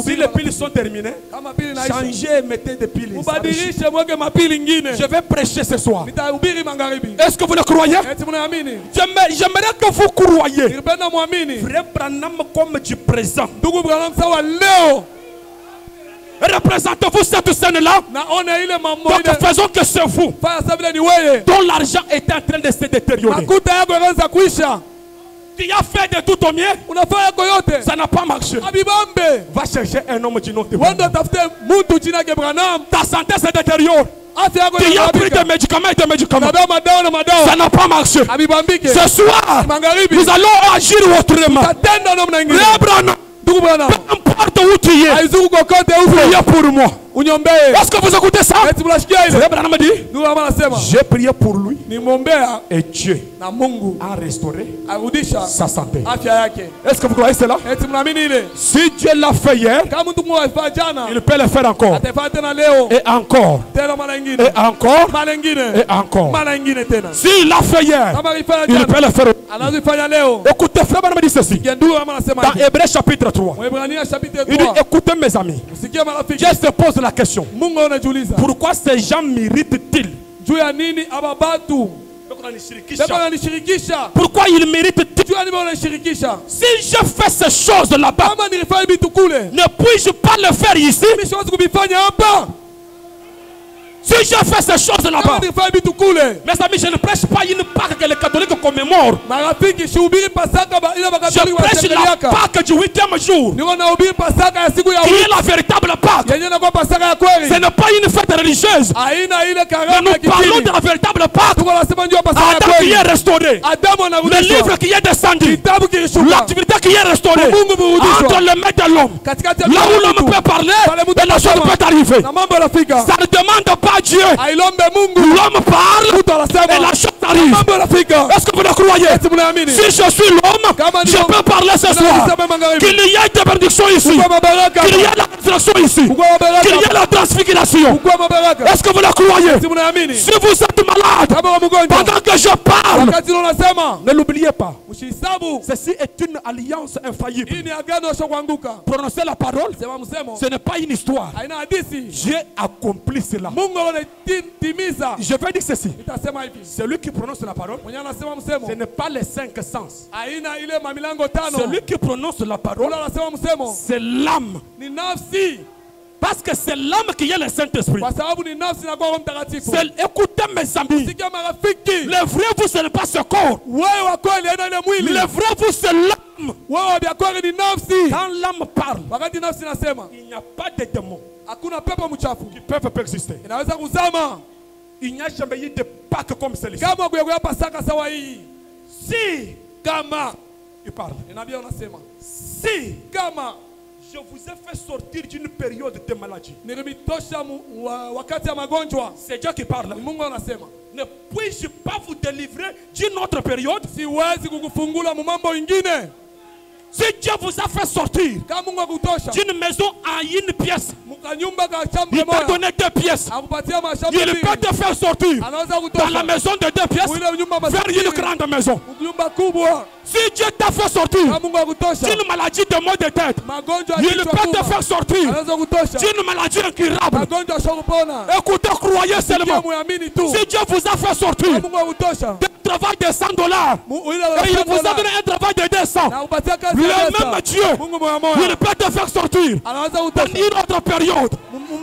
[SPEAKER 2] Si les piles sont terminées, changez et mettez des piles. Je vais prêcher ce soir. Est-ce que vous le croyez? J'aimerais que vous croyez. Frère Branham comme du présent. Représentez-vous cette scène-là. Donc faisons que c'est vous dont l'argent est en train de se détériorer. Tu as fait de tout ton mieux.
[SPEAKER 3] Unafanya koyote.
[SPEAKER 2] Ça n'a pas marché.
[SPEAKER 3] Abibambe.
[SPEAKER 2] Va chercher un homme du nom de
[SPEAKER 3] Wanda tafute mtu jina ke Branham.
[SPEAKER 2] Ta santé se détériore.
[SPEAKER 3] Afya yako
[SPEAKER 2] Tu as pris des médicaments et des médicaments.
[SPEAKER 3] madawa.
[SPEAKER 2] Ça n'a pas marché.
[SPEAKER 3] Abibambike.
[SPEAKER 2] Ce soir,
[SPEAKER 3] Magharibi.
[SPEAKER 2] nous allons agir autrement.
[SPEAKER 3] Tatenda namna nyingine.
[SPEAKER 2] Branham.
[SPEAKER 3] Ndugu Branham.
[SPEAKER 2] Peu importe où tu es.
[SPEAKER 3] Aizuku kokote huko.
[SPEAKER 2] Priez pour moi.
[SPEAKER 3] Unyombee.
[SPEAKER 2] Est-ce que vous écoutez ça?
[SPEAKER 3] Eti mnashikia ile.
[SPEAKER 2] Branham dit,
[SPEAKER 3] Ndugu anasema.
[SPEAKER 2] j'ai prié pour lui.
[SPEAKER 3] Nimwombea
[SPEAKER 2] Et Dieu
[SPEAKER 3] na Mungu
[SPEAKER 2] a restauré
[SPEAKER 3] arudisha
[SPEAKER 2] sa santé.
[SPEAKER 3] afya yake.
[SPEAKER 2] Est-ce que vous croyez cela?
[SPEAKER 3] Eti mnaamini ile.
[SPEAKER 2] Si Dieu l'a fait hier,
[SPEAKER 3] Kama mtu mmoja alifanya jana,
[SPEAKER 2] il peut le faire encore.
[SPEAKER 3] atafanya tena leo.
[SPEAKER 2] Et encore.
[SPEAKER 3] Tena mara nyingine.
[SPEAKER 2] Et encore.
[SPEAKER 3] Mara nyingine.
[SPEAKER 2] Et encore.
[SPEAKER 3] Mara nyingine tena.
[SPEAKER 2] S'il l'a fait hier,
[SPEAKER 3] Kama alifanya
[SPEAKER 2] il
[SPEAKER 3] jana,
[SPEAKER 2] peut le faire.
[SPEAKER 3] anazifanya leo.
[SPEAKER 2] Écoutez, frère Branham dit ceci.
[SPEAKER 3] Ndugu anasema
[SPEAKER 2] Dans
[SPEAKER 3] hivi.
[SPEAKER 2] Hébreux chapitre 3.
[SPEAKER 3] Waebrania chapitre
[SPEAKER 2] Il dit,
[SPEAKER 3] 3.
[SPEAKER 2] écoutez mes amis.
[SPEAKER 3] Usikie marafiki.
[SPEAKER 2] Dieu se pose la question.
[SPEAKER 3] Mungu anajiuliza.
[SPEAKER 2] Pourquoi ces gens méritent-ils?
[SPEAKER 3] Juu ya nini aba batu? Baba ananishirikisha.
[SPEAKER 2] Pourquoi ils méritent-ils?
[SPEAKER 3] Juu ya nini wananishirikisha?
[SPEAKER 2] Si je fais ces choses là-bas,
[SPEAKER 3] Kama nilifanya vitu kule,
[SPEAKER 2] ne puis-je pas le faire ici?
[SPEAKER 3] mimi siwezi kuvifanya hapa.
[SPEAKER 2] Si je fais ces choses
[SPEAKER 3] Kama
[SPEAKER 2] là-bas,
[SPEAKER 3] nilifanya vitu kule.
[SPEAKER 2] mes amis, je ne prêche pas une Pâque que les catholiques commémorent.
[SPEAKER 3] Marafiki, sihubiri Pasaka ila
[SPEAKER 2] Je
[SPEAKER 3] Wakatoliki
[SPEAKER 2] prêche la
[SPEAKER 3] wanasherehekea.
[SPEAKER 2] Pâque du 8e jour,
[SPEAKER 3] Niko nahubiri Pasaka ya siku ya
[SPEAKER 2] qui
[SPEAKER 3] wiki.
[SPEAKER 2] est la véritable Pâque.
[SPEAKER 3] Yenye inakuwa Pasaka ya
[SPEAKER 2] Ce
[SPEAKER 3] kweli.
[SPEAKER 2] n'est pas une fête religieuse.
[SPEAKER 3] Haina ile
[SPEAKER 2] Mais
[SPEAKER 3] karamu
[SPEAKER 2] nous
[SPEAKER 3] ya
[SPEAKER 2] parlons de
[SPEAKER 3] kidini.
[SPEAKER 2] la véritable Pâque.
[SPEAKER 3] Tuko nasema ndio Pasaka ya
[SPEAKER 2] Adam qui
[SPEAKER 3] kweli.
[SPEAKER 2] est restauré.
[SPEAKER 3] Adamu
[SPEAKER 2] Le
[SPEAKER 3] anarudishwa.
[SPEAKER 2] livre qui est descendu.
[SPEAKER 3] Kitabu kilishuka.
[SPEAKER 2] L'activité qui est restaurée.
[SPEAKER 3] Mungu mrudishwa.
[SPEAKER 2] Entre les mains de l'homme.
[SPEAKER 3] Katikati ya
[SPEAKER 2] Là où l'homme
[SPEAKER 3] mtu.
[SPEAKER 2] peut parler,
[SPEAKER 3] Pale mtu
[SPEAKER 2] et la chose
[SPEAKER 3] anasema.
[SPEAKER 2] peut arriver.
[SPEAKER 3] Na mambo yanafika.
[SPEAKER 2] Ça ne demande pas Dieu.
[SPEAKER 3] Ailombe Mungu.
[SPEAKER 2] L'homme parle
[SPEAKER 3] Mtu anasema.
[SPEAKER 2] et la chose arrive.
[SPEAKER 3] Mambo yanafika.
[SPEAKER 2] Est-ce que vous le croyez?
[SPEAKER 3] Eti mnaamini?
[SPEAKER 2] Si je suis l'homme,
[SPEAKER 3] Kama ni
[SPEAKER 2] je
[SPEAKER 3] l'homme,
[SPEAKER 2] peux parler ce soir.
[SPEAKER 3] Nasema magharibi.
[SPEAKER 2] Qu'il y ait des bénédictions ici.
[SPEAKER 3] Kwa mabaraka.
[SPEAKER 2] Qu'il y ait la résurrection ici.
[SPEAKER 3] Kwa mabaraka.
[SPEAKER 2] Qu'il y ait la transfiguration.
[SPEAKER 3] Kwa mabaraka.
[SPEAKER 2] Est-ce que vous le croyez?
[SPEAKER 3] Eti mnaamini?
[SPEAKER 2] Si vous êtes malade,
[SPEAKER 3] Kama mgonjwa.
[SPEAKER 2] pendant que je parle,
[SPEAKER 3] Wakati unasema.
[SPEAKER 2] ne l'oubliez pas.
[SPEAKER 3] Ushisabu.
[SPEAKER 2] Ceci est une alliance infaillible.
[SPEAKER 3] Hii ni agano la kuanguka.
[SPEAKER 2] Prononcer la parole,
[SPEAKER 3] Sema msemo.
[SPEAKER 2] ce n'est pas une histoire.
[SPEAKER 3] Haina hadithi.
[SPEAKER 2] Dieu accomplit cela.
[SPEAKER 3] Mungu anatimiza.
[SPEAKER 2] Je vais dire ceci.
[SPEAKER 3] Nitasema hivi.
[SPEAKER 2] Celui qui prononce la parole,
[SPEAKER 3] Mwenye anasema msemo.
[SPEAKER 2] ce n'est pas les 5 sens.
[SPEAKER 3] Haina ile mamilango tano.
[SPEAKER 2] Celui qui prononce la parole,
[SPEAKER 3] Ule anasema msemo.
[SPEAKER 2] c'est l'âme.
[SPEAKER 3] Ni nafsi.
[SPEAKER 2] Parce que c'est l'âme qui est le Saint-Esprit.
[SPEAKER 3] Kwa sababu ni nafsi na kwa Roho Mtakatifu.
[SPEAKER 2] Écoutez mes amis.
[SPEAKER 3] Sikia marafiki.
[SPEAKER 2] Le vrai vous, ce n'est pas ce corps.
[SPEAKER 3] Wewe wa kweli haina ile mwili.
[SPEAKER 2] Le vrai vous, c'est l'âme.
[SPEAKER 3] Wewe wa kweli ni nafsi.
[SPEAKER 2] Quand l'âme parle,
[SPEAKER 3] Wakati nafsi nasema,
[SPEAKER 2] il n'y a pas de démons
[SPEAKER 3] hakuna pepo mchafu
[SPEAKER 2] qui peuvent persister.
[SPEAKER 3] inaweza kuzama.
[SPEAKER 2] Il n'y a jamais eu de Pâques comme celle-ci.
[SPEAKER 3] Kama kuyakuya Pasaka sawa hii.
[SPEAKER 2] Si,
[SPEAKER 3] Kama
[SPEAKER 2] il parle.
[SPEAKER 3] inabia unasema.
[SPEAKER 2] Si,
[SPEAKER 3] Kama
[SPEAKER 2] je vous ai fait sortir d'une période de maladie.
[SPEAKER 3] nilimtosha wakati ya magonjwa.
[SPEAKER 2] C'est Dieu qui parle.
[SPEAKER 3] Mungu anasema.
[SPEAKER 2] Ne puis-je pas vous délivrer d'une autre période?
[SPEAKER 3] Siwezi kukufungula mu mambo ingine.
[SPEAKER 2] Si Dieu vous a fait sortir
[SPEAKER 3] Kama Mungu akutosha.
[SPEAKER 2] d'une maison en une pièce,
[SPEAKER 3] Mukanyumba ka
[SPEAKER 2] il
[SPEAKER 3] chambre
[SPEAKER 2] t'a
[SPEAKER 3] moja.
[SPEAKER 2] donné 2 pièces.
[SPEAKER 3] Akupatia mashamba
[SPEAKER 2] Il peut te faire sortir
[SPEAKER 3] anaweza
[SPEAKER 2] dans
[SPEAKER 3] kutosha.
[SPEAKER 2] la maison de 2 pièces
[SPEAKER 3] Mwile nyumba
[SPEAKER 2] vers une
[SPEAKER 3] masikini.
[SPEAKER 2] grande maison.
[SPEAKER 3] Nyumba kubwa.
[SPEAKER 2] Si Dieu t'a fait sortir
[SPEAKER 3] Kama Mungu akutosha.
[SPEAKER 2] d'une maladie de maux de tête,
[SPEAKER 3] Magonjwa ya
[SPEAKER 2] il
[SPEAKER 3] kichwa
[SPEAKER 2] peut te
[SPEAKER 3] kubwa.
[SPEAKER 2] faire sortir
[SPEAKER 3] Anaweza kutosha.
[SPEAKER 2] d'une maladie incurable.
[SPEAKER 3] Magonjwa ya kupona.
[SPEAKER 2] Écoutez, croyez seulement.
[SPEAKER 3] Muamini tu.
[SPEAKER 2] Si Dieu vous a fait sortir
[SPEAKER 3] Mungu akutosha.
[SPEAKER 2] d'un travail de $100 et il vous a donné un travail de 200,
[SPEAKER 3] na kupatia kazi
[SPEAKER 2] le
[SPEAKER 3] ya pesa.
[SPEAKER 2] même Dieu,
[SPEAKER 3] Mungu moya
[SPEAKER 2] il
[SPEAKER 3] moya.
[SPEAKER 2] peut te faire sortir
[SPEAKER 3] Anaweza
[SPEAKER 2] dans
[SPEAKER 3] kutosha.
[SPEAKER 2] une autre période.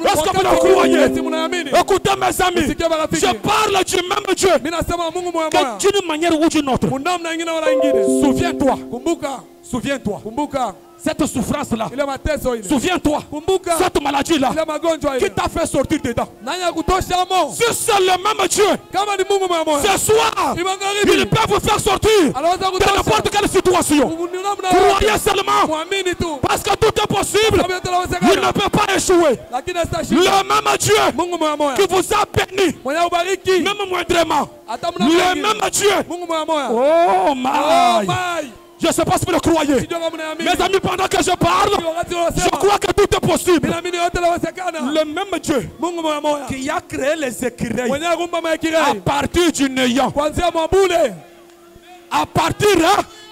[SPEAKER 2] Est-ce que vous le croyez?
[SPEAKER 3] Eti mnaamini?
[SPEAKER 2] Écoutez mes amis,
[SPEAKER 3] Msikie marafiki.
[SPEAKER 2] je parle du même Dieu
[SPEAKER 3] Mimi nasema Mungu moya moya.
[SPEAKER 2] que d'une manière ou d'une autre.
[SPEAKER 3] Namna nyingine wala nyingine.
[SPEAKER 2] Souviens-toi,
[SPEAKER 3] Kumbuka.
[SPEAKER 2] souviens-toi,
[SPEAKER 3] Kumbuka.
[SPEAKER 2] cette souffrance-là,
[SPEAKER 3] Ile mateso ile.
[SPEAKER 2] souviens-toi,
[SPEAKER 3] Kumbuka.
[SPEAKER 2] cette maladie-là
[SPEAKER 3] Ile magonjwa
[SPEAKER 2] qui
[SPEAKER 3] ile.
[SPEAKER 2] t'a fait sortir dedans.
[SPEAKER 3] Nani akutosha mo?
[SPEAKER 2] Si c'est le même Dieu,
[SPEAKER 3] Kama ni Mungu moya moya.
[SPEAKER 2] ce soir,
[SPEAKER 3] Magharibi.
[SPEAKER 2] il peut vous faire sortir
[SPEAKER 3] Anaweza
[SPEAKER 2] de
[SPEAKER 3] kutosha.
[SPEAKER 2] n'importe quelle situation.
[SPEAKER 3] Namna
[SPEAKER 2] Croyez seulement,
[SPEAKER 3] muamini tu.
[SPEAKER 2] parce que tout est possible.
[SPEAKER 3] Kama yote
[SPEAKER 2] Il
[SPEAKER 3] inawezekana.
[SPEAKER 2] ne peut pas échouer.
[SPEAKER 3] Lakini astashinda.
[SPEAKER 2] Le même Dieu
[SPEAKER 3] Mungu moya moya.
[SPEAKER 2] qui vous a béni,
[SPEAKER 3] Mwenye ubariki.
[SPEAKER 2] même moindrement,
[SPEAKER 3] Hata mna
[SPEAKER 2] le
[SPEAKER 3] mwingine.
[SPEAKER 2] même Dieu.
[SPEAKER 3] Mungu moya moya.
[SPEAKER 2] Oh
[SPEAKER 3] Oh
[SPEAKER 2] my!
[SPEAKER 3] my.
[SPEAKER 2] Je ne sais pas si vous le croyez.
[SPEAKER 3] Sijua kama mnaamini.
[SPEAKER 2] Mes amis, pendant que je parle,
[SPEAKER 3] Wakati
[SPEAKER 2] je
[SPEAKER 3] unasema.
[SPEAKER 2] crois que tout est possible.
[SPEAKER 3] Ninaamini yote inawezekana.
[SPEAKER 2] Le même Dieu
[SPEAKER 3] Mungu moya moya.
[SPEAKER 2] qui a créé les écureuils
[SPEAKER 3] Mwenye kumba
[SPEAKER 2] à
[SPEAKER 3] maekirai.
[SPEAKER 2] partir du néant.
[SPEAKER 3] Kuanzia mwabule.
[SPEAKER 2] À partir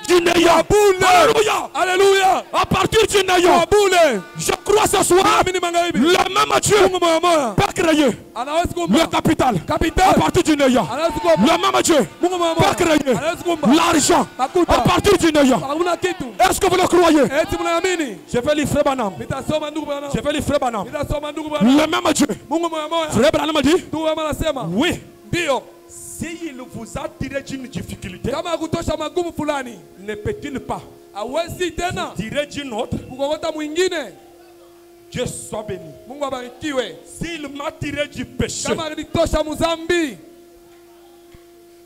[SPEAKER 2] du néant. Alléluia.
[SPEAKER 3] Alléluia.
[SPEAKER 2] À partir du néant.
[SPEAKER 3] Mwabule.
[SPEAKER 2] Je crois ce soir,
[SPEAKER 3] Naamini magharibi.
[SPEAKER 2] le même Dieu
[SPEAKER 3] Mungu moya moya.
[SPEAKER 2] peut créer
[SPEAKER 3] Anaweza kumba.
[SPEAKER 2] le capital à
[SPEAKER 3] Capital.
[SPEAKER 2] partir du néant.
[SPEAKER 3] Anaweza kumba.
[SPEAKER 2] Le même Dieu
[SPEAKER 3] Mungu moya moya.
[SPEAKER 2] peut créer
[SPEAKER 3] Anaweza kumba.
[SPEAKER 2] l'argent
[SPEAKER 3] Makuta.
[SPEAKER 2] à partir du néant.
[SPEAKER 3] Hakuna kitu.
[SPEAKER 2] Est-ce que vous le croyez?
[SPEAKER 3] Eti mnaamini?
[SPEAKER 2] Je vais lire Frère Branham.
[SPEAKER 3] Nitasoma ndugu bwana.
[SPEAKER 2] Je vais lire Frère Branham.
[SPEAKER 3] Nitasoma ndugu bwana.
[SPEAKER 2] Le même Dieu.
[SPEAKER 3] Mungu moya moya.
[SPEAKER 2] Frère Branham dit,
[SPEAKER 3] Ndugu bwana anasema.
[SPEAKER 2] oui,
[SPEAKER 3] Ndio.
[SPEAKER 2] S'il vous a tiré d'une difficulté,
[SPEAKER 3] kama akutosha magumu fulani,
[SPEAKER 2] ne peut-il pas
[SPEAKER 3] hawezi tena
[SPEAKER 2] tirer d'une autre?
[SPEAKER 3] kukokota mwingine.
[SPEAKER 2] Dieu soit béni.
[SPEAKER 3] Mungu abarikiwe.
[SPEAKER 2] S'il m'a tiré du péché,
[SPEAKER 3] Kama alinitosha muzambi,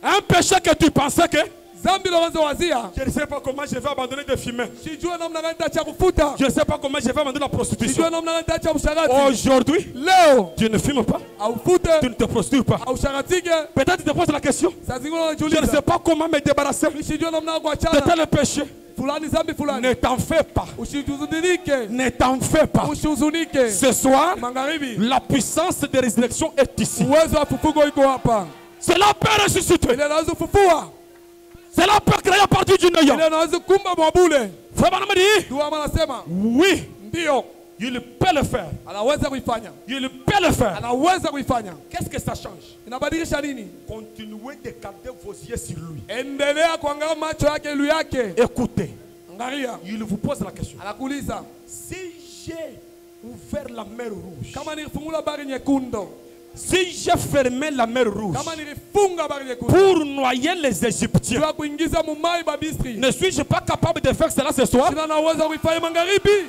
[SPEAKER 2] un péché que tu pensais que
[SPEAKER 3] zambi lowanza wazia,
[SPEAKER 2] je ne sais pas comment je vais abandonner de fumer,
[SPEAKER 3] sijua namna gani nitaacha kufuta,
[SPEAKER 2] je ne sais pas comment je vais abandonner la prostitution.
[SPEAKER 3] sijua namna gani nitaacha usharati.
[SPEAKER 2] Aujourd'hui,
[SPEAKER 3] Leo
[SPEAKER 2] tu ne fumes pas,
[SPEAKER 3] aufute
[SPEAKER 2] tu ne te prostitues pas.
[SPEAKER 3] ausharatike.
[SPEAKER 2] Peut-être tu te poses la question,
[SPEAKER 3] Saa zingine
[SPEAKER 2] je ne sais
[SPEAKER 3] unajiuliza,
[SPEAKER 2] pas comment me débarrasser
[SPEAKER 3] sijua namna ya
[SPEAKER 2] de
[SPEAKER 3] kuachana
[SPEAKER 2] tel péché.
[SPEAKER 3] fulani, zambi fulani.
[SPEAKER 2] Ne t'en fais pas,
[SPEAKER 3] Usihuzunike,
[SPEAKER 2] ne t'en fais pas.
[SPEAKER 3] usihuzunike.
[SPEAKER 2] Ce soir,
[SPEAKER 3] Magharibi,
[SPEAKER 2] la puissance de résurrection est ici.
[SPEAKER 3] uwezo wa fufuko iko hapa.
[SPEAKER 2] C'est la paix ressuscitée.
[SPEAKER 3] Ile anaweza kufufua,
[SPEAKER 2] C'est la paix créée à partir du néant.
[SPEAKER 3] ile anaweza kumba mwabule.
[SPEAKER 2] Frère Branham dit,
[SPEAKER 3] Ndio anasema
[SPEAKER 2] oui,
[SPEAKER 3] ndio
[SPEAKER 2] il peut le faire.
[SPEAKER 3] anaweza kuifanya,
[SPEAKER 2] Il peut le faire.
[SPEAKER 3] anaweza kuifanya.
[SPEAKER 2] Qu'est-ce que ça change?
[SPEAKER 3] Inabadilisha nini?
[SPEAKER 2] Continuez de garder vos yeux sur lui.
[SPEAKER 3] Endelea kuangalia macho yake juu yake.
[SPEAKER 2] Écoutez,
[SPEAKER 3] Angalia,
[SPEAKER 2] il vous pose la question.
[SPEAKER 3] anakuuliza
[SPEAKER 2] Si j'ai ouvert la mer rouge,
[SPEAKER 3] kama nilifungula bahari nyekundu,
[SPEAKER 2] si j'ai fermé la mer rouge
[SPEAKER 3] kama nilifunga bahari nyekundu
[SPEAKER 2] pour noyer les Égyptiens,
[SPEAKER 3] kwa kuingiza mumai babisri,
[SPEAKER 2] ne suis-je pas capable de faire cela ce soir?
[SPEAKER 3] sina naweza kuifanya magharibi.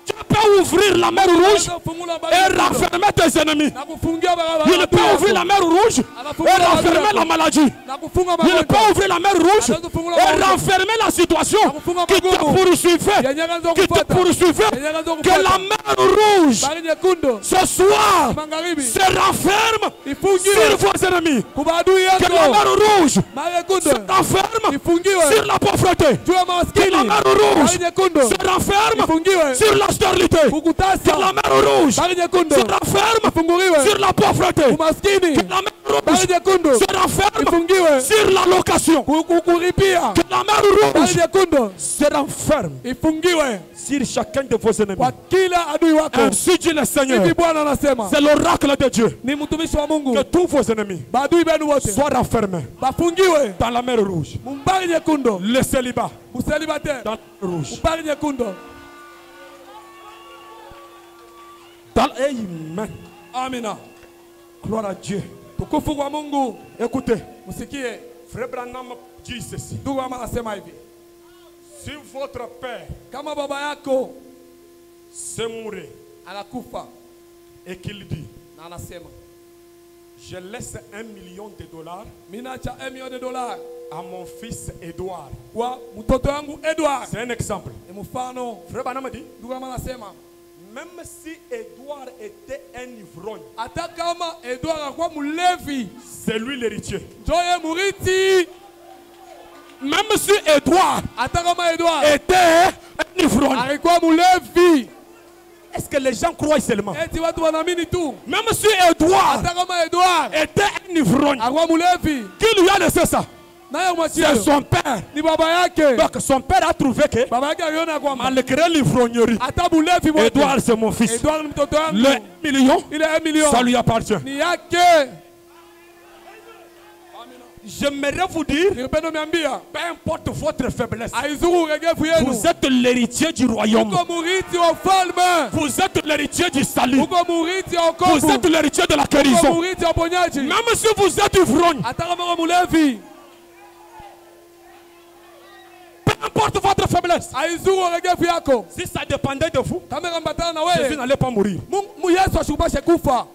[SPEAKER 2] Tu peux ouvrir la mer rouge
[SPEAKER 3] Kufungula bahari
[SPEAKER 2] et
[SPEAKER 3] nyekundu
[SPEAKER 2] renfermer tes ennemis.
[SPEAKER 3] na kufungia bahari.
[SPEAKER 2] Il peut ouvrir la mer rouge et renfermer la maladie.
[SPEAKER 3] na kufunga
[SPEAKER 2] Il
[SPEAKER 3] magonjwa
[SPEAKER 2] peut ouvrir la mer rouge et renfermer la situation qui te poursuivait,
[SPEAKER 3] yenye kanza
[SPEAKER 2] qui te
[SPEAKER 3] kufuata,
[SPEAKER 2] poursuivait.
[SPEAKER 3] yenye kanza
[SPEAKER 2] Que la
[SPEAKER 3] kufuata.
[SPEAKER 2] mer rouge
[SPEAKER 3] Bahari nyekundu
[SPEAKER 2] ce soir
[SPEAKER 3] magharibi
[SPEAKER 2] se renferme
[SPEAKER 3] ifungiwe
[SPEAKER 2] sur vos ennemis.
[SPEAKER 3] kwa adui
[SPEAKER 2] Que la
[SPEAKER 3] yako.
[SPEAKER 2] mer rouge
[SPEAKER 3] Bahari
[SPEAKER 2] se
[SPEAKER 3] nyekundu
[SPEAKER 2] renferme
[SPEAKER 3] ifungiwe
[SPEAKER 2] sur la pauvreté.
[SPEAKER 3] juu ya
[SPEAKER 2] Que la
[SPEAKER 3] maskini.
[SPEAKER 2] mer
[SPEAKER 3] Bahari
[SPEAKER 2] rouge
[SPEAKER 3] nyekundu
[SPEAKER 2] se renferme
[SPEAKER 3] ifungiwe
[SPEAKER 2] sur la stérilité. Que la
[SPEAKER 3] kukutasa.
[SPEAKER 2] mer rouge
[SPEAKER 3] Bahari nyekundu
[SPEAKER 2] se renferme
[SPEAKER 3] ifunguriwe
[SPEAKER 2] sur la pauvreté.
[SPEAKER 3] umaskini.
[SPEAKER 2] Que la mer
[SPEAKER 3] Bahari
[SPEAKER 2] rouge
[SPEAKER 3] nyekundu
[SPEAKER 2] se renferme
[SPEAKER 3] ifungiwe
[SPEAKER 2] sur la location.
[SPEAKER 3] kuripia.
[SPEAKER 2] Que la mer
[SPEAKER 3] Bahari
[SPEAKER 2] rouge
[SPEAKER 3] nyekundu
[SPEAKER 2] se renferme
[SPEAKER 3] ifungiwe
[SPEAKER 2] sur chacun de vos ennemis.
[SPEAKER 3] kwa kila adui wako.
[SPEAKER 2] Ainsi dit le Seigneur.
[SPEAKER 3] Hivi Bwana anasema,
[SPEAKER 2] C'est l'oracle de Dieu.
[SPEAKER 3] ni mtumishi wa Mungu,
[SPEAKER 2] Que tous vos ennemis
[SPEAKER 3] badui benu wote
[SPEAKER 2] soient renfermés
[SPEAKER 3] bafungiwe
[SPEAKER 2] dans la mer rouge.
[SPEAKER 3] mumbari nyekundu,
[SPEAKER 2] Le célibat
[SPEAKER 3] muselibateri
[SPEAKER 2] dans la mer rouge.
[SPEAKER 3] mumbari nyekundu.
[SPEAKER 2] Amen.
[SPEAKER 3] Amina.
[SPEAKER 2] Gloire à Dieu.
[SPEAKER 3] Tukufu kwa Mungu.
[SPEAKER 2] Écoutez,
[SPEAKER 3] Musikie
[SPEAKER 2] Frère Branham dit ceci.
[SPEAKER 3] ndugu ama anasema hivi,
[SPEAKER 2] Si votre père
[SPEAKER 3] kama baba yako
[SPEAKER 2] se mourait
[SPEAKER 3] anakufa
[SPEAKER 2] et qu'il dit,
[SPEAKER 3] na anasema
[SPEAKER 2] je laisse $1 million
[SPEAKER 3] mimi naacha $1 million
[SPEAKER 2] à mon fils Edouard.
[SPEAKER 3] kwa mtoto wangu Edward,
[SPEAKER 2] C'est un exemple.
[SPEAKER 3] ni mfano.
[SPEAKER 2] Frère Branham dit,
[SPEAKER 3] Ndugu ama anasema
[SPEAKER 2] même si Edouard était un ivrogne,
[SPEAKER 3] hata kama Edward alikuwa mlevi,
[SPEAKER 2] c'est lui l'héritier.
[SPEAKER 3] ndio yeye murithi.
[SPEAKER 2] Même si Edouard
[SPEAKER 3] Hata kama Edward
[SPEAKER 2] était un ivrogne,
[SPEAKER 3] alikuwa mlevi,
[SPEAKER 2] est-ce que les gens croient seulement?
[SPEAKER 3] eti watu wanaamini tu.
[SPEAKER 2] Même si Edouard
[SPEAKER 3] Hata kama Edward
[SPEAKER 2] était un ivrogne,
[SPEAKER 3] alikuwa mlevi,
[SPEAKER 2] qui lui a laissé ça?
[SPEAKER 3] naye
[SPEAKER 2] C'est
[SPEAKER 3] mwachie
[SPEAKER 2] son père.
[SPEAKER 3] ni baba yake.
[SPEAKER 2] Donc son père a trouvé que
[SPEAKER 3] Baba yake aliona kwamba
[SPEAKER 2] malgré l'ivrognerie,
[SPEAKER 3] hata bulevi wote,
[SPEAKER 2] Edouard c'est mon fils.
[SPEAKER 3] Edward ni mtoto wangu,
[SPEAKER 2] Le million,
[SPEAKER 3] ile 1 million
[SPEAKER 2] ça lui appartient.
[SPEAKER 3] ni yake.
[SPEAKER 2] J'aimerais vous dire,
[SPEAKER 3] Ningependa niambia,
[SPEAKER 2] peu importe votre faiblesse,
[SPEAKER 3] aizuru uregevu yenu.
[SPEAKER 2] vous êtes l'héritier du royaume.
[SPEAKER 3] Uko murithi wa ufalme,
[SPEAKER 2] Vous êtes l'héritier du salut.
[SPEAKER 3] uko murithi wa
[SPEAKER 2] Vous
[SPEAKER 3] wokovu,
[SPEAKER 2] êtes l'héritier de la
[SPEAKER 3] uko
[SPEAKER 2] guérison.
[SPEAKER 3] murithi wa uponyaji.
[SPEAKER 2] Même si vous êtes ivrogne,
[SPEAKER 3] Hata kama uko mulevi,
[SPEAKER 2] peu importe votre faiblesse,
[SPEAKER 3] aizuru uregevu yako.
[SPEAKER 2] si ça dépendait de vous,
[SPEAKER 3] Kama kambatana na
[SPEAKER 2] Jésus
[SPEAKER 3] wewe,
[SPEAKER 2] n'allait pas mourir.
[SPEAKER 3] Mungu Yesu ashikupashe kufa.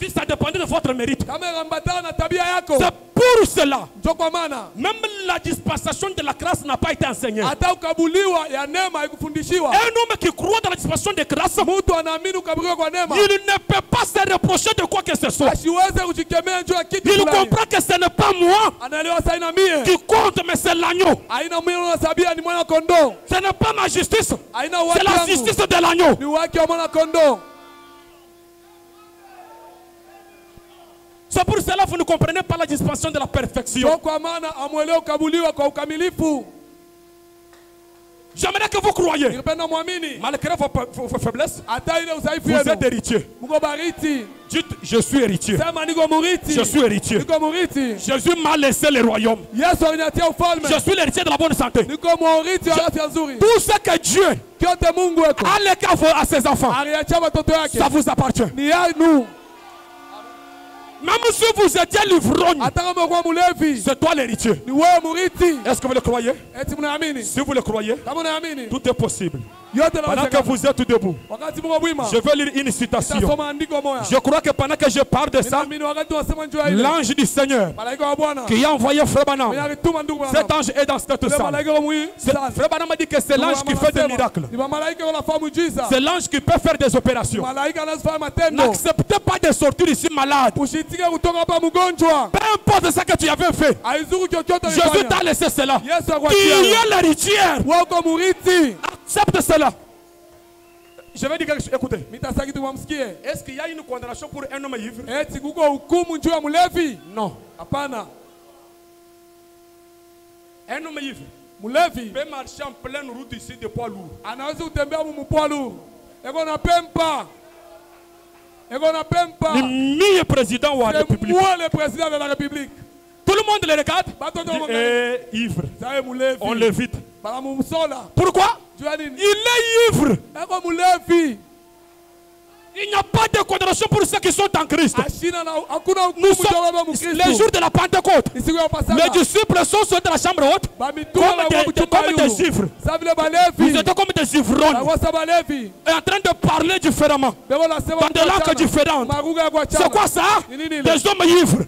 [SPEAKER 2] Si ça dépendait de votre mérite,
[SPEAKER 3] Kama kambatana na tabia yako,
[SPEAKER 2] c'est pour cela.
[SPEAKER 3] ndio kwa maana
[SPEAKER 2] Même la dispensation de la grâce n'a pas été enseignée.
[SPEAKER 3] hata ukabuliwa ya neema haikufundishiwa.
[SPEAKER 2] Un homme qui croit dans la dispensation de grâce,
[SPEAKER 3] Mtu anaamini ukaburiwa kwa neema,
[SPEAKER 2] il ne peut pas se reprocher de quoi que ce soit.
[SPEAKER 3] asiweze kujikemea juu ya kitu
[SPEAKER 2] Il
[SPEAKER 3] fulani.
[SPEAKER 2] comprend que ce n'est pas moi
[SPEAKER 3] Anaelewa sasa ina mie.
[SPEAKER 2] qui compte, mais c'est l'agneau.
[SPEAKER 3] Haina mwili unasabia ni mwana kondoo.
[SPEAKER 2] Ce n'est pas ma justice,
[SPEAKER 3] Haina
[SPEAKER 2] c'est
[SPEAKER 3] watu
[SPEAKER 2] la
[SPEAKER 3] wangu.
[SPEAKER 2] justice de l'agneau.
[SPEAKER 3] Ni wake wa mwana kondoo.
[SPEAKER 2] C'est pour cela que vous ne comprenez pas la dispensation de la perfection.
[SPEAKER 3] Ndio kwa maana amuelewe ukabuliwa kwa ukamilifu.
[SPEAKER 2] J'aimerais que vous croyiez,
[SPEAKER 3] Ningependa muamini
[SPEAKER 2] malgré vos faiblesses,
[SPEAKER 3] hata ile udhaifu
[SPEAKER 2] vous êtes
[SPEAKER 3] yenu.
[SPEAKER 2] héritier.
[SPEAKER 3] Mko bariti.
[SPEAKER 2] Dites, je suis héritier.
[SPEAKER 3] Sema niko murithi.
[SPEAKER 2] Je suis héritier.
[SPEAKER 3] Niko murithi.
[SPEAKER 2] Jésus m'a laissé le royaume.
[SPEAKER 3] Yesu aliniatia ufalme.
[SPEAKER 2] Je suis l'héritier de la bonne santé.
[SPEAKER 3] Niko murithi wa afya nzuri.
[SPEAKER 2] Tout ce que Dieu
[SPEAKER 3] Kyote Mungu weko
[SPEAKER 2] a légué à ses enfants,
[SPEAKER 3] aliachia watoto yake.
[SPEAKER 2] ça vous appartient.
[SPEAKER 3] Ni yenu.
[SPEAKER 2] Même si vous étiez l'ivrogne, c'est toi l'héritier. Est-ce que vous le croyez? Si vous le croyez, tout est possible. Pendant que vous êtes debout, je vais lire une citation. Je crois que pendant que je parle de ça, l'ange du Seigneur qui a envoyé Frère Branham, cet ange est dans cette salle. Frère Branham m'a dit que c'est l'ange qui fait des miracles. C'est l'ange qui peut faire des opérations. N'acceptez pas de sortir ici malade. Peu importe ce que tu avais fait, Jésus t'a laissé cela. Tu es l'héritière. Accepte cela. Je vais dire quelque chose. Écoutez. Est-ce qu'il y a une condamnation pour un homme ivre? Non. Un homme ivre peut marcher en pleine route ici de poids lourd. Le meilleur président de la République. Tout le monde le regarde. Il est ivre. On l'évite. Pourquoi? Il est ivre. Il n'y a pas de condamnation pour ceux qui sont en Christ. Nous sommes les jours de la Pentecôte. Les disciples sont sur la chambre haute comme des ivres. Ils étaient comme des ivrognes. Et en train de parler différemment. Dans des langues différentes. C'est quoi ça? Des hommes ivres.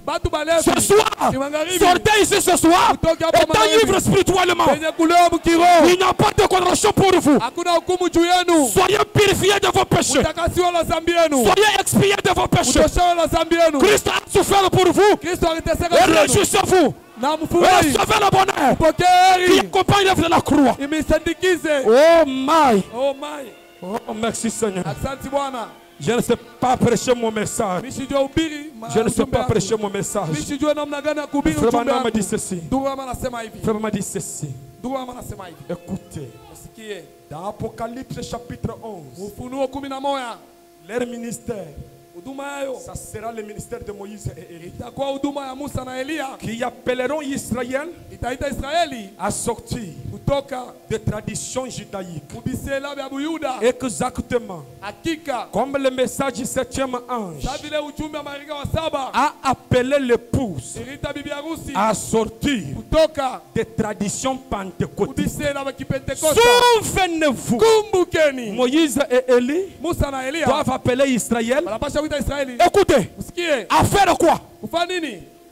[SPEAKER 2] Ce soir, sortez ici ce soir. Étant ivre spirituellement. Il n'y a pas de condamnation pour vous. Soyez purifiés de vos péchés. Soyez expiés de vos péchés. Christ a souffert pour vous. Et réjouissez-vous. Recevez le bonheur qui accompagne l'œuvre de la croix. Oh my. Oh merci Seigneur. Je ne sais pas prêcher mon message. Je ne sais pas prêcher mon message. Frère Branham m'a dit ceci. Frère m'a dit ceci. Écoutez. Dans Apocalypse chapitre 11. Leur ministère, ça sera le ministère de Moïse et Élie, qui appelleront Israël à sortir des traditions judaïques. Exactement comme le message du 7e ange a appelé l'épouse à sortir des traditions pentecôtistes. Souvenez-vous, Moïse et Élie doivent appeler Israël. Écoutez, à faire quoi?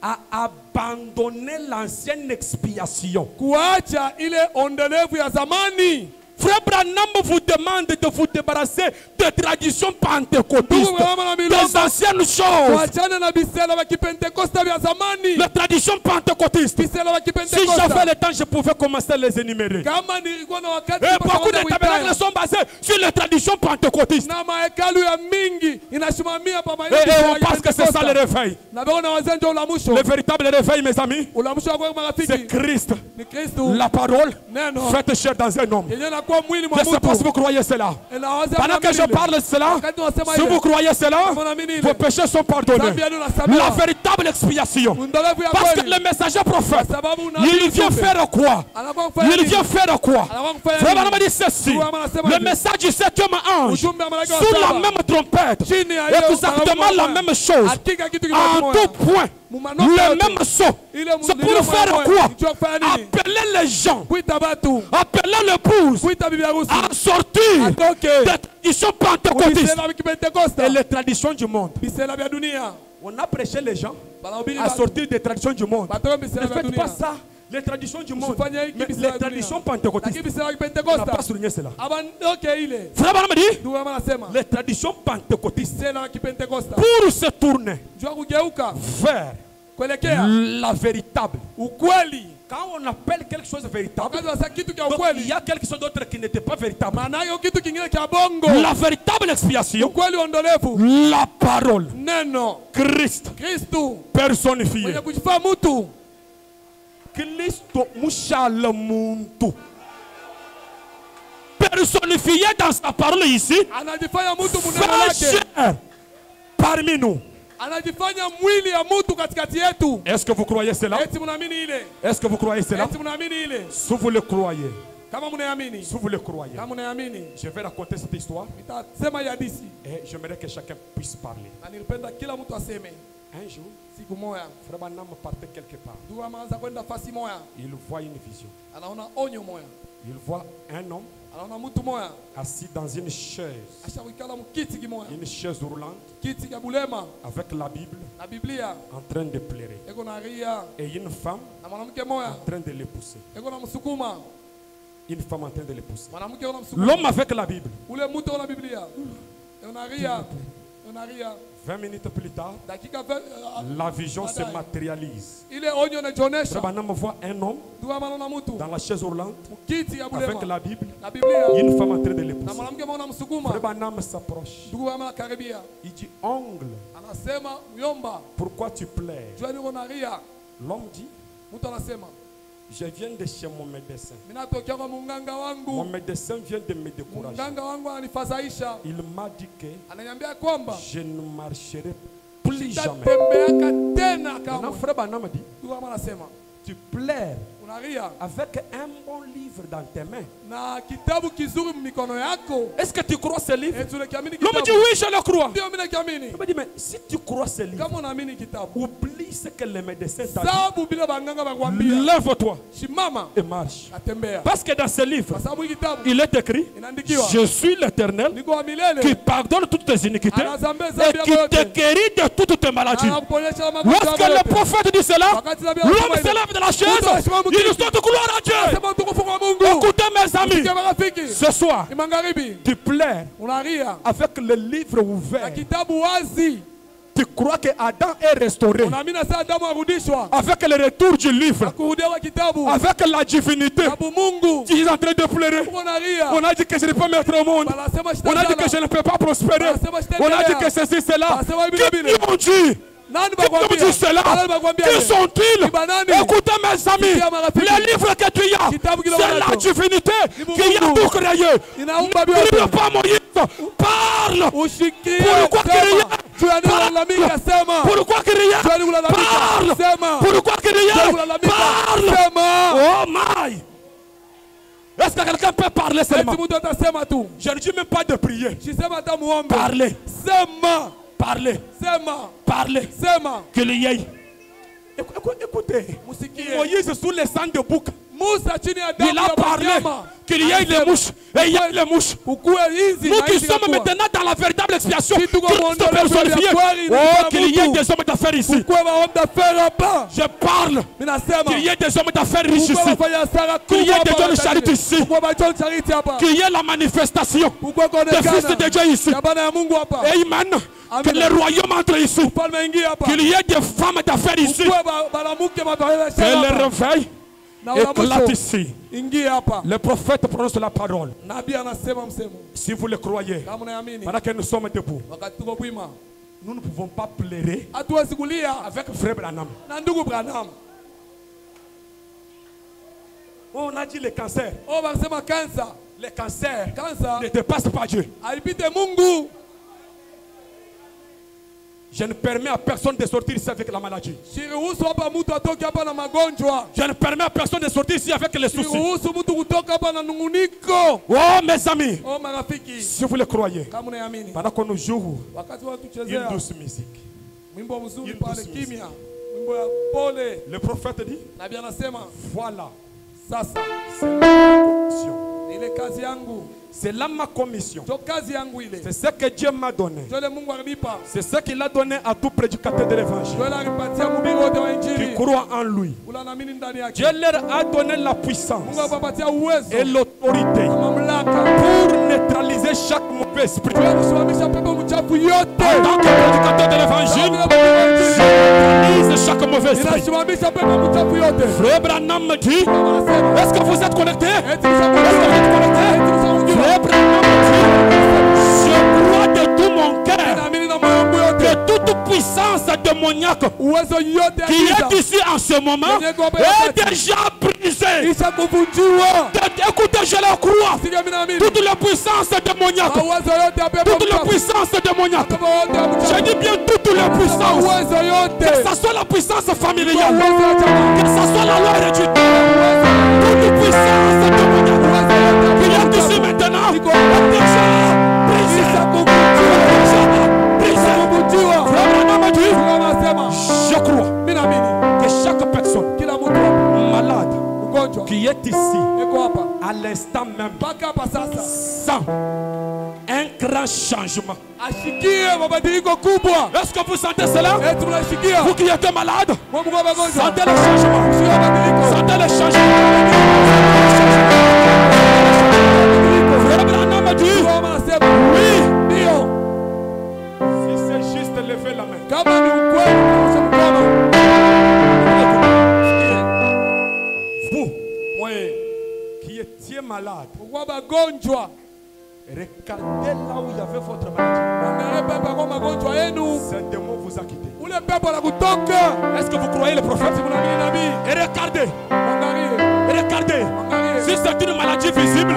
[SPEAKER 2] À abandonner l'ancienne expiation. Frère Branham vous demande de vous débarrasser des traditions pentecôtistes, des anciennes choses. Les traditions pentecôtistes. Si j'avais le temps, je pouvais commencer à les énumérer. Et beaucoup de tabernacles sont basés sur les traditions pentecôtistes. Et on pense que c'est ça le réveil. Le véritable réveil, mes amis, c'est Christ. La parole faite chair dans un homme. Je ne sais pas si vous croyez cela. Pendant que je parle de cela, si vous croyez cela, vos péchés sont pardonnés. La véritable expiation. Parce que le messager prophète, il vient faire quoi? Il vient faire quoi? Frère Branham dit ceci. Le message du 7e ange, sous la même trompette, exactement la même chose, en tout point. Le même saut. C'est pour faire quoi? Appeler les gens, appeler l'épouse à sortir des traditions pentecôtistes et les traditions du monde. On a prêché les gens à sortir des traditions du monde. Ne faites pas ça. Les traditions du monde, mais les traditions pentecôtistes, on n'a pas souligné cela. Frère Branham dit, les traditions pentecôtistes, pour se tourner vers la véritable. Quand on appelle quelque chose de véritable, il y a quelque chose d'autre qui n'était pas véritable. La véritable expiation, la parole, Christ personnifié. Christo mushalamuntu. Personnifié dans sa parole ici, fait chair parmi nous. Est-ce que vous croyez cela? Est-ce que vous croyez cela? Si vous le croyez, si vous le croyez, je vais raconter cette histoire et j'aimerais que chacun puisse parler. Un jour,
[SPEAKER 3] siku moja
[SPEAKER 2] Frère Branham partait quelque part.
[SPEAKER 3] ndugu anaanza kwenda fasi moja,
[SPEAKER 2] Il voit une vision.
[SPEAKER 3] anaona onyo moja,
[SPEAKER 2] Il voit un homme
[SPEAKER 3] anaona mtu moja
[SPEAKER 2] assis dans une chaise.
[SPEAKER 3] ashawikala mukiti kimoja,
[SPEAKER 2] Une chaise roulante
[SPEAKER 3] kiti cha bulema
[SPEAKER 2] avec la Bible
[SPEAKER 3] na Biblia,
[SPEAKER 2] en train de pleurer.
[SPEAKER 3] eko na ria
[SPEAKER 2] Et une femme
[SPEAKER 3] na mwanamke moja
[SPEAKER 2] en train de le pousser.
[SPEAKER 3] eko na msukuma,
[SPEAKER 2] Une femme en train de le pousser.
[SPEAKER 3] mwanamke eko na msukuma,
[SPEAKER 2] L'homme avec la Bible.
[SPEAKER 3] ule mtu eko na Biblia, eko na ria, eko na ria.
[SPEAKER 2] 20 minutes plus tard,
[SPEAKER 3] Dakika
[SPEAKER 2] la vision se matérialise.
[SPEAKER 3] ile onyo
[SPEAKER 2] Frère
[SPEAKER 3] inajionyesha,
[SPEAKER 2] Branham voit un homme
[SPEAKER 3] ndugu anaona mtu
[SPEAKER 2] dans la chaise roulante
[SPEAKER 3] kiti ya
[SPEAKER 2] avec
[SPEAKER 3] bulema
[SPEAKER 2] la Bible.
[SPEAKER 3] na Biblia
[SPEAKER 2] Une femme en train de le
[SPEAKER 3] na
[SPEAKER 2] pousser.
[SPEAKER 3] mwanamke mwana
[SPEAKER 2] Frère
[SPEAKER 3] msukuma,
[SPEAKER 2] Branham s'approche.
[SPEAKER 3] ndugu anakaribia,
[SPEAKER 2] Il dit, ongle,
[SPEAKER 3] anasema myomba,
[SPEAKER 2] pourquoi tu pleures?
[SPEAKER 3] jua niko na ria.
[SPEAKER 2] L'homme dit,
[SPEAKER 3] Mtu anasema
[SPEAKER 2] je viens de chez mon médecin.
[SPEAKER 3] mimi natokea kwa munganga
[SPEAKER 2] Mon
[SPEAKER 3] wangu,
[SPEAKER 2] médecin vient de me décourager.
[SPEAKER 3] munganga wangu ananifadhaisha,
[SPEAKER 2] Il m'a dit que
[SPEAKER 3] ananiambia kwamba
[SPEAKER 2] je ne marcherai plus jamais.
[SPEAKER 3] tatembeaka tena
[SPEAKER 2] Maintenant,
[SPEAKER 3] kama.
[SPEAKER 2] Frère Branham dit,
[SPEAKER 3] Ndugu anasema
[SPEAKER 2] tu pleures
[SPEAKER 3] unaria
[SPEAKER 2] avec un bon livre dans tes mains.
[SPEAKER 3] na kitabu kizuri mikono yako.
[SPEAKER 2] Est-ce que tu crois ce livre?
[SPEAKER 3] Eti unakiamini
[SPEAKER 2] L'homme dit,
[SPEAKER 3] kitabu?
[SPEAKER 2] oui, je le crois.
[SPEAKER 3] Ndio mimi nakiamini.
[SPEAKER 2] Il me dit, mais si tu crois ce livre,
[SPEAKER 3] Kama unaamini kitabu,
[SPEAKER 2] oublie ce que les médecins t'ont
[SPEAKER 3] sababu bila banganga bakwambia,
[SPEAKER 2] dit. Lève-toi
[SPEAKER 3] shimama
[SPEAKER 2] et marche.
[SPEAKER 3] atembea.
[SPEAKER 2] Parce que dans ce livre,
[SPEAKER 3] Kwa sababu hii kitabu
[SPEAKER 2] il est écrit,
[SPEAKER 3] inaandikiwa
[SPEAKER 2] je suis l'Éternel
[SPEAKER 3] niko wa milele,
[SPEAKER 2] qui pardonne toutes tes iniquités
[SPEAKER 3] anazambia
[SPEAKER 2] et
[SPEAKER 3] dhambi
[SPEAKER 2] qui
[SPEAKER 3] yako
[SPEAKER 2] te
[SPEAKER 3] yote,
[SPEAKER 2] guérit de toutes tes maladies.
[SPEAKER 3] anakuponyesha magonjwa
[SPEAKER 2] Lorsque
[SPEAKER 3] yako
[SPEAKER 2] le
[SPEAKER 3] yote.
[SPEAKER 2] prophète dit cela,
[SPEAKER 3] Wakati nabii
[SPEAKER 2] l'homme
[SPEAKER 3] anasema
[SPEAKER 2] se
[SPEAKER 3] hivyo,
[SPEAKER 2] lève de la chaise, il sort de gloire à Dieu.
[SPEAKER 3] anasema utukufu kwa Mungu.
[SPEAKER 2] Écoutez mes amis,
[SPEAKER 3] Sikia marafiki,
[SPEAKER 2] ce soir,
[SPEAKER 3] ni magharibi,
[SPEAKER 2] tu pleures
[SPEAKER 3] unaria
[SPEAKER 2] avec le livre
[SPEAKER 3] na
[SPEAKER 2] ouvert.
[SPEAKER 3] kitabu wazi,
[SPEAKER 2] Tu crois que Adam est restauré
[SPEAKER 3] unaamini sasa Adamu arudishwa
[SPEAKER 2] avec le retour du livre,
[SPEAKER 3] kurudia kwa kitabu,
[SPEAKER 2] avec la divinité.
[SPEAKER 3] sababu Mungu
[SPEAKER 2] Tu es en train de pleurer.
[SPEAKER 3] uko naria,
[SPEAKER 2] On a dit que je ne peux pas mettre au monde.
[SPEAKER 3] wanasema
[SPEAKER 2] On a dit que je ne peux pas prospérer. On a dit que ceci, cela. Qui ont dit?
[SPEAKER 3] nani
[SPEAKER 2] Qui ont
[SPEAKER 3] bakwambia?
[SPEAKER 2] dit cela?
[SPEAKER 3] Nani bakwambia?
[SPEAKER 2] Qui sont-ils?
[SPEAKER 3] Kibanani?
[SPEAKER 2] Écoutez mes amis, le livre que tu as, c'est la divinité qui a tout créé.
[SPEAKER 3] Inaumba
[SPEAKER 2] Ne
[SPEAKER 3] vyote.
[SPEAKER 2] crie pas Moïse, parle.
[SPEAKER 3] Ushikie,
[SPEAKER 2] Pourquoi crier?
[SPEAKER 3] sema. Jua ni ulalamika, sema.
[SPEAKER 2] Pourquoi crier?
[SPEAKER 3] Jua ni ulalamika,
[SPEAKER 2] Parle.
[SPEAKER 3] sema.
[SPEAKER 2] Pourquoi
[SPEAKER 3] Jua ni
[SPEAKER 2] crier?
[SPEAKER 3] ulalamika,
[SPEAKER 2] Parle.
[SPEAKER 3] sema.
[SPEAKER 2] Oh my. Est-ce que quelqu'un peut parler seulement?
[SPEAKER 3] Eti mtu atasema tu.
[SPEAKER 2] Je ne dis même pas de prier.
[SPEAKER 3] Sisema hata muombe.
[SPEAKER 2] Parlez.
[SPEAKER 3] Sema.
[SPEAKER 2] Parlez.
[SPEAKER 3] Sema.
[SPEAKER 2] Parlez.
[SPEAKER 3] Sema.
[SPEAKER 2] Qu'il y ait. Écoutez.
[SPEAKER 3] Musikie.
[SPEAKER 2] Moïse sous les sangs de bouc.
[SPEAKER 3] Musa chini ya damu
[SPEAKER 2] Il a
[SPEAKER 3] ya
[SPEAKER 2] parlé
[SPEAKER 3] wanyama.
[SPEAKER 2] qu'il y ait les mouches. Et il y a les mouches.
[SPEAKER 3] Ukue hizi
[SPEAKER 2] Nous
[SPEAKER 3] na
[SPEAKER 2] qui
[SPEAKER 3] hizi
[SPEAKER 2] sommes
[SPEAKER 3] kakua.
[SPEAKER 2] maintenant dans la véritable expiation,
[SPEAKER 3] Si tu
[SPEAKER 2] Christ
[SPEAKER 3] comprends
[SPEAKER 2] personnifié.
[SPEAKER 3] la gloire, il
[SPEAKER 2] Oh,
[SPEAKER 3] est
[SPEAKER 2] qu'il y ait
[SPEAKER 3] Mungu.
[SPEAKER 2] des hommes d'affaires ici.
[SPEAKER 3] Ukue waomba d'affaires hapa.
[SPEAKER 2] Je parle
[SPEAKER 3] Minasema.
[SPEAKER 2] qu'il y ait des hommes d'affaires riches
[SPEAKER 3] Ukue
[SPEAKER 2] ici.
[SPEAKER 3] wafanya hasara
[SPEAKER 2] Qu'il y ait
[SPEAKER 3] kubwa
[SPEAKER 2] des
[SPEAKER 3] hapa
[SPEAKER 2] John
[SPEAKER 3] watajiri.
[SPEAKER 2] Charity ici.
[SPEAKER 3] Ukue wa John Charity hapa.
[SPEAKER 2] Qu'il y ait la manifestation
[SPEAKER 3] Ukue
[SPEAKER 2] des fils
[SPEAKER 3] kuonekana.
[SPEAKER 2] de Dieu ici.
[SPEAKER 3] Ya bana ya Mungu hapa.
[SPEAKER 2] Amen. Que
[SPEAKER 3] Amen.
[SPEAKER 2] le royaume entre ici.
[SPEAKER 3] Ufalme ingie hapa.
[SPEAKER 2] Qu'il y ait des femmes d'affaires ici.
[SPEAKER 3] Ukue banamuke mabaya
[SPEAKER 2] Que le réveil
[SPEAKER 3] na
[SPEAKER 2] éclate
[SPEAKER 3] unamusho
[SPEAKER 2] ici.
[SPEAKER 3] ingie hapa.
[SPEAKER 2] Le prophète prononce la parole.
[SPEAKER 3] Nabii anasema msemo.
[SPEAKER 2] Si vous le croyez,
[SPEAKER 3] Kama unaamini.
[SPEAKER 2] pendant que nous sommes debout,
[SPEAKER 3] Wakati tuko bwima.
[SPEAKER 2] nous ne pouvons pas pleurer
[SPEAKER 3] Hatuwezi kulia
[SPEAKER 2] avec frère Branham.
[SPEAKER 3] na ndugu Branham.
[SPEAKER 2] On a dit le cancer.
[SPEAKER 3] Oh, wanasema kansa.
[SPEAKER 2] Le cancer
[SPEAKER 3] Kansa
[SPEAKER 2] ne dépasse pas Dieu.
[SPEAKER 3] alipite Mungu.
[SPEAKER 2] Je ne permets à personne de sortir ici avec la maladie.
[SPEAKER 3] Siruhusu hapa mtu atoke hapa na magonjwa.
[SPEAKER 2] Je ne permets à personne de sortir ici avec les soucis.
[SPEAKER 3] Siruhusu mtu kutoka hapa na nunguniko.
[SPEAKER 2] Oh mes amis,
[SPEAKER 3] Oh marafiki,
[SPEAKER 2] si vous le croyez,
[SPEAKER 3] kama unaamini,
[SPEAKER 2] pendant qu'on nous joue
[SPEAKER 3] wakati
[SPEAKER 2] une
[SPEAKER 3] wanatuchezea
[SPEAKER 2] douce musique,
[SPEAKER 3] wimbo mzuri
[SPEAKER 2] Une
[SPEAKER 3] pale
[SPEAKER 2] douce
[SPEAKER 3] kimya, wimbo ya pole,
[SPEAKER 2] le prophète dit,
[SPEAKER 3] nabii anasema
[SPEAKER 2] voilà,
[SPEAKER 3] sasa
[SPEAKER 2] c'est la commission.
[SPEAKER 3] ni ile kazi yangu,
[SPEAKER 2] C'est là ma commission.
[SPEAKER 3] ndio kazi yangu ile,
[SPEAKER 2] C'est ce que Dieu m'a donné.
[SPEAKER 3] ndio ile Mungu alinipa,
[SPEAKER 2] C'est ce qu'il a donné à tout prédicateur de l'évangile
[SPEAKER 3] ndio ile alipatia mhubiri wote wa
[SPEAKER 2] qui
[SPEAKER 3] injili,
[SPEAKER 2] croit en lui.
[SPEAKER 3] ula naamini ndani yake.
[SPEAKER 2] Dieu leur a donné la puissance
[SPEAKER 3] Mungu akapatia uwezo
[SPEAKER 2] et l'autorité
[SPEAKER 3] na mamlaka
[SPEAKER 2] pour neutraliser chaque mauvais esprit.
[SPEAKER 3] ya kusimamisha pepo mchafu yote.
[SPEAKER 2] En tant que prédicateur de l'évangile, je neutralise chaque mauvais esprit.
[SPEAKER 3] Inasimamisha pepo mchafu yote.
[SPEAKER 2] Frère Branham me dit,
[SPEAKER 3] Wanasema
[SPEAKER 2] est-ce que vous êtes connectés?
[SPEAKER 3] eti mshauri
[SPEAKER 2] Frère Branham me dit, je crois de tout mon cœur
[SPEAKER 3] naamini na moyo wangu yote
[SPEAKER 2] que toute puissance démoniaque
[SPEAKER 3] uwezo yote ya
[SPEAKER 2] qui
[SPEAKER 3] giza
[SPEAKER 2] est ici en ce moment est déjà brisée.
[SPEAKER 3] isha kuvunjiwa.
[SPEAKER 2] Écoutez, je le crois.
[SPEAKER 3] Sikia mimi naamini
[SPEAKER 2] Toute la puissance démoniaque,
[SPEAKER 3] uwezo yote ya pepo
[SPEAKER 2] toute la
[SPEAKER 3] mchafu,
[SPEAKER 2] puissance démoniaque,
[SPEAKER 3] pepo yote ya
[SPEAKER 2] je
[SPEAKER 3] mchafu,
[SPEAKER 2] dis bien toutes les puissances,
[SPEAKER 3] uwezo
[SPEAKER 2] que
[SPEAKER 3] yote,
[SPEAKER 2] ce soit la puissance familiale,
[SPEAKER 3] uwezo ya chama,
[SPEAKER 2] que ce soit la loi héréditaire, toute puissance démoniaque qui est ici maintenant, est déjà brisée.
[SPEAKER 3] isha
[SPEAKER 2] Déjà brisée.
[SPEAKER 3] kuvunjiwa.
[SPEAKER 2] Frère Branham me dit,
[SPEAKER 3] Wanasema
[SPEAKER 2] changement.
[SPEAKER 3] Est-ce
[SPEAKER 2] que vous sentez cela? Vous qui êtes malade,
[SPEAKER 3] sentez
[SPEAKER 2] le changement. Sentez le changement. Oui. Si c'est juste lever la main. Vous, qui étiez malade, regardez là où il y avait votre maladie. Ce démon vous a quitté. Est-ce que vous croyez le prophète? Et regardez. Regardez. Si c'est une maladie visible,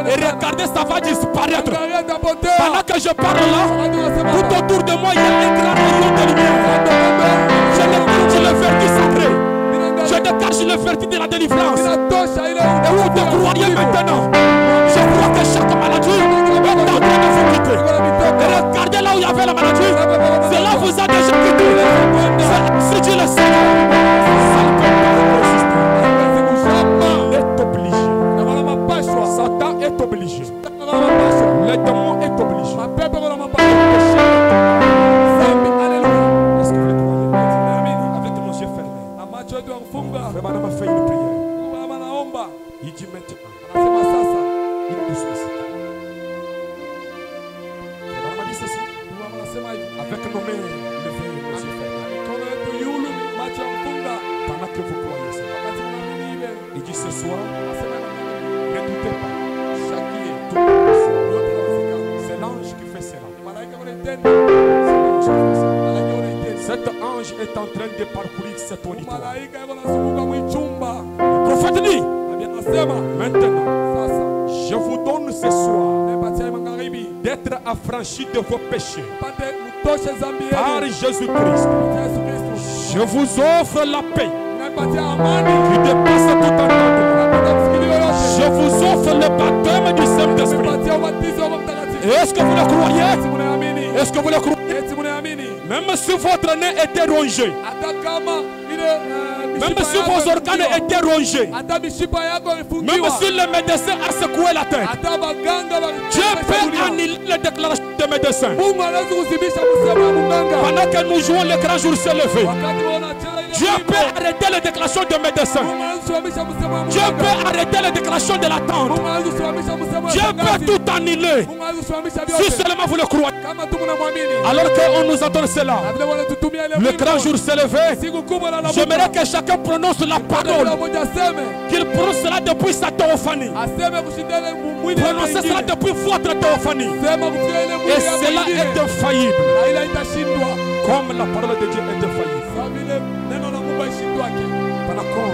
[SPEAKER 2] et regardez, ça va disparaître. Pendant que je parle là, tout autour de moi, il y a un grand rayon de lumière. Je déclenche le vertige sacré. Je déclenche le vertige de la délivrance. Et vous te croyez maintenant? Je crois que chaque maladie est en train de vous quitter. Et regardez là où il y avait la maladie. Cela vous a déjà quitté. C'est Dieu le Seigneur. Satan est obligé. Le démon est obligé. Est-ce que vous le croyez? Avec nos yeux fermés. Frère Madame a fait une prière. Il dit maintenant. Il nous sollicite. Frère Madame a dit ceci. Avec nos mains levées, nos yeux fermés. Pendant que vous croyez cela. Il dit ce soir. Ne doutez pas. C'est l'ange qui fait cela. Cet ange est en train de parcourir cet auditoire. Le prophète dit maintenant, je vous donne ce soir d'être affranchi de vos péchés par Jésus-Christ. Je vous offre la paix qui dépasse tout entendement. Je vous offre le baptême du Saint-Esprit. Est-ce que vous le croyez? Est-ce que vous le croyez? Même si votre nez était rongé, même si vos organes étaient rongés, même si le médecin a secoué la tête, Dieu peut annuler les déclarations des médecins. Pendant que nous jouons, le grand jour s'est levé. Dieu peut arrêter les déclarations des médecins. Dieu peut arrêter les déclarations de l'attente. Dieu peut tout annuler. Si seulement vous le croyez. Alors qu'on nous entend cela, le grand jour s'est levé. J'aimerais que chacun prononce la parole. Qu'il prononce cela depuis sa théophanie. Prononcez cela depuis votre théophanie. Et cela est infaillible. Comme la parole de Dieu est infaillible. Pendant qu'on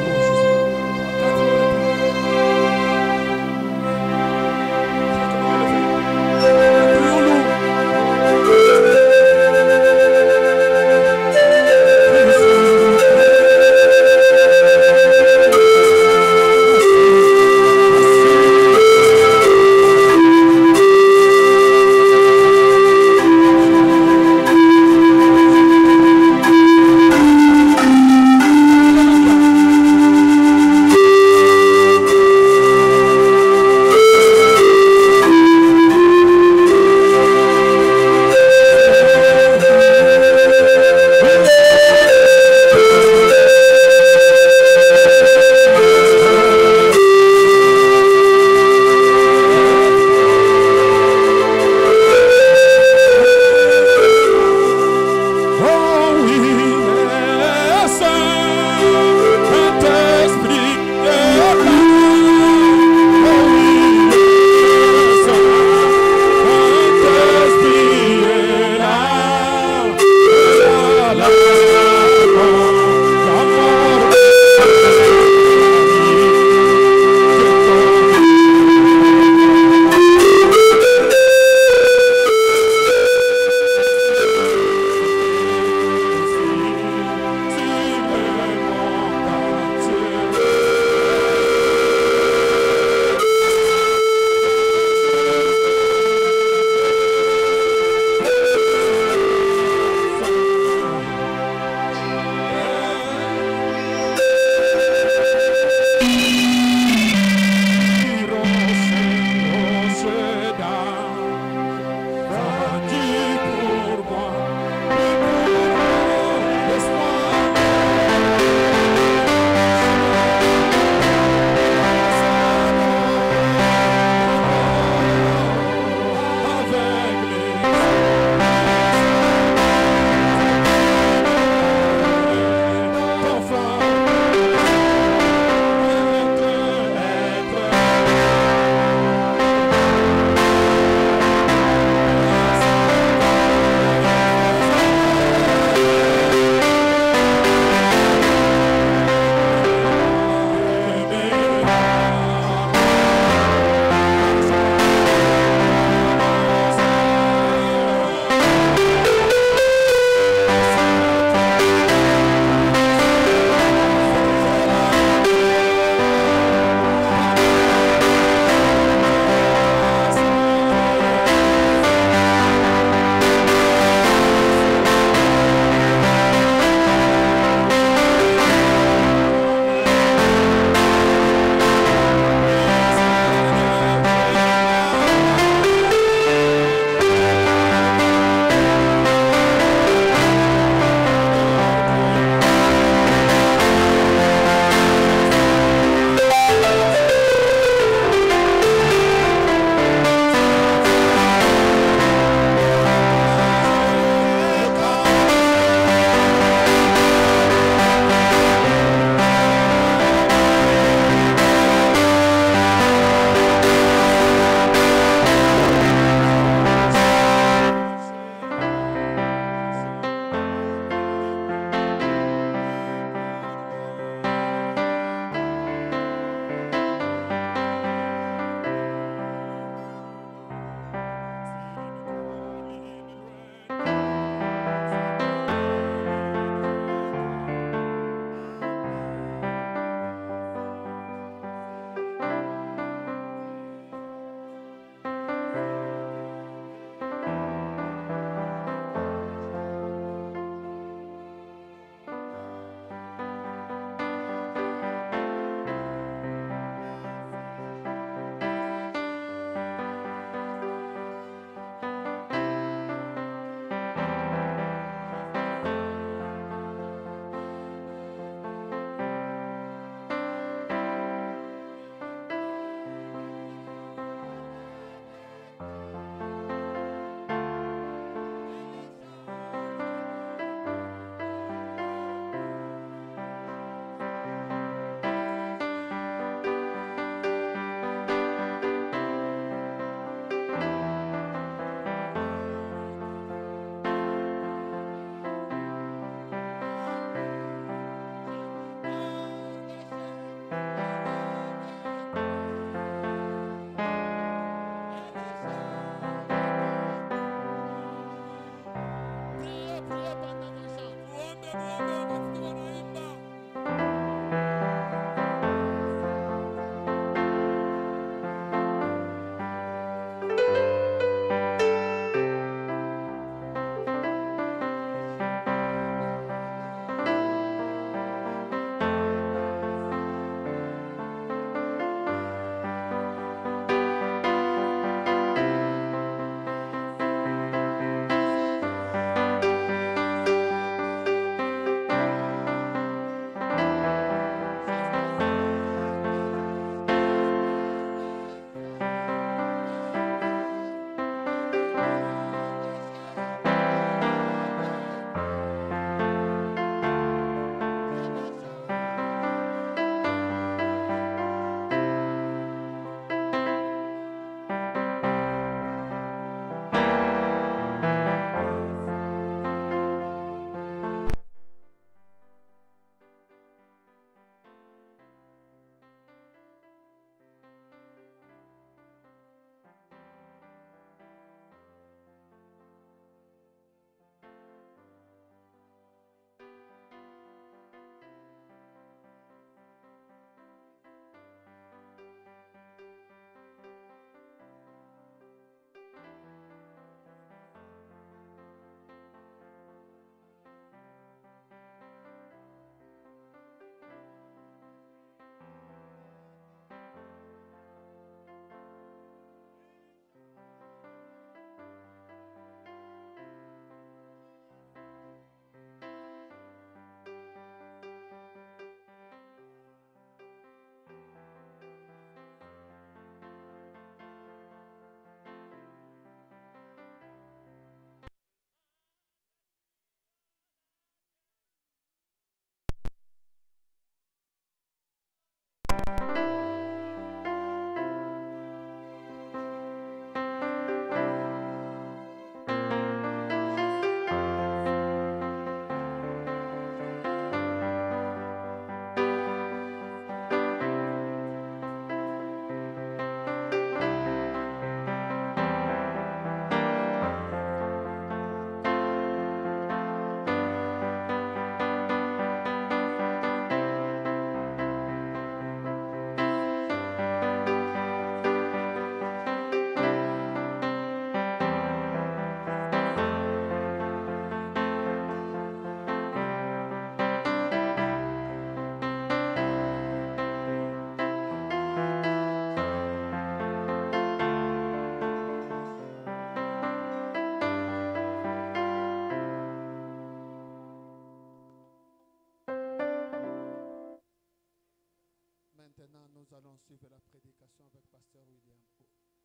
[SPEAKER 4] Maintenant, nous allons suivre la prédication avec Pasteur William.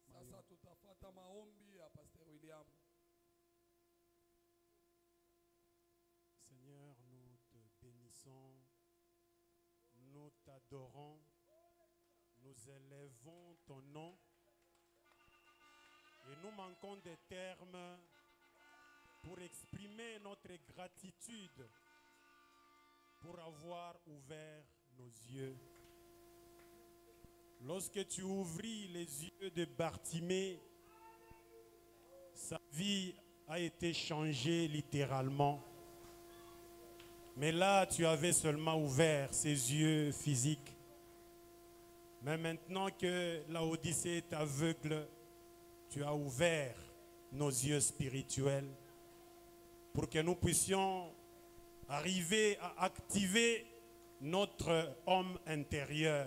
[SPEAKER 3] Sasa tutafata maombi ya Pasteur William.
[SPEAKER 5] Seigneur, nous te bénissons, nous t'adorons, nous élevons ton nom et nous manquons des termes pour exprimer notre gratitude pour avoir ouvert nos yeux. Lorsque tu ouvris les yeux de Bartimée, sa vie a été changée littéralement. Mais là, tu avais seulement ouvert ses yeux physiques. Mais maintenant que la Odyssée est aveugle, tu as ouvert nos yeux spirituels pour que nous puissions arriver à activer notre homme intérieur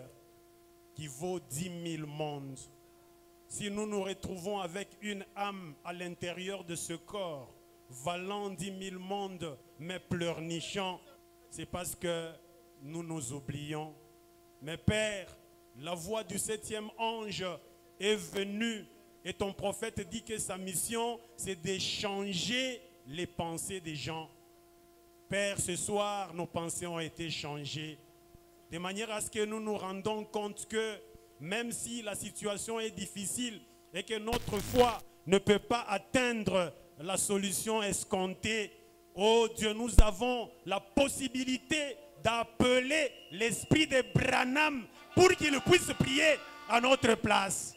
[SPEAKER 5] qui vaut 10 000 mondes. Si nous nous retrouvons avec une âme à l'intérieur de ce corps, valant 10 000 mondes, mais pleurnichant, c'est parce que nous nous oublions. Mais Père, la voix du 7e ange est venue et ton prophète dit que sa mission, c'est de changer les pensées des gens. Père, ce soir, nos pensées ont été changées, de manière à ce que nous nous rendons compte que même si la situation est difficile et que notre foi ne peut pas atteindre la solution escomptée, oh Dieu, nous avons la possibilité d'appeler l'esprit de Branham pour qu'il puisse prier à notre place.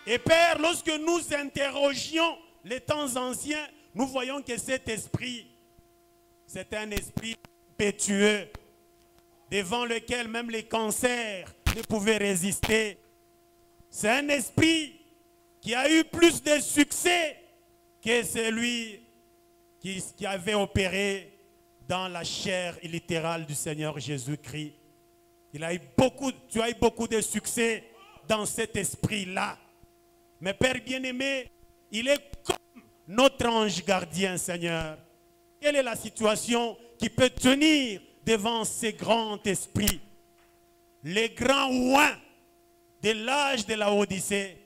[SPEAKER 5] Et Père, lorsque nous interrogions les temps anciens, nous voyons que cet esprit C'est un esprit impétueux, devant lequel même les cancers ne pouvaient résister. C'est un esprit qui a eu plus de succès que celui qui avait opéré dans la chair littérale du Seigneur Jésus-Christ. Tu as eu beaucoup de succès dans cet esprit-là. Mais Père bien-aimé, il est comme notre ange gardien, Seigneur. Quelle est la situation qui peut tenir devant ces grands esprits? Les grands ouins de l'âge de la Odyssée.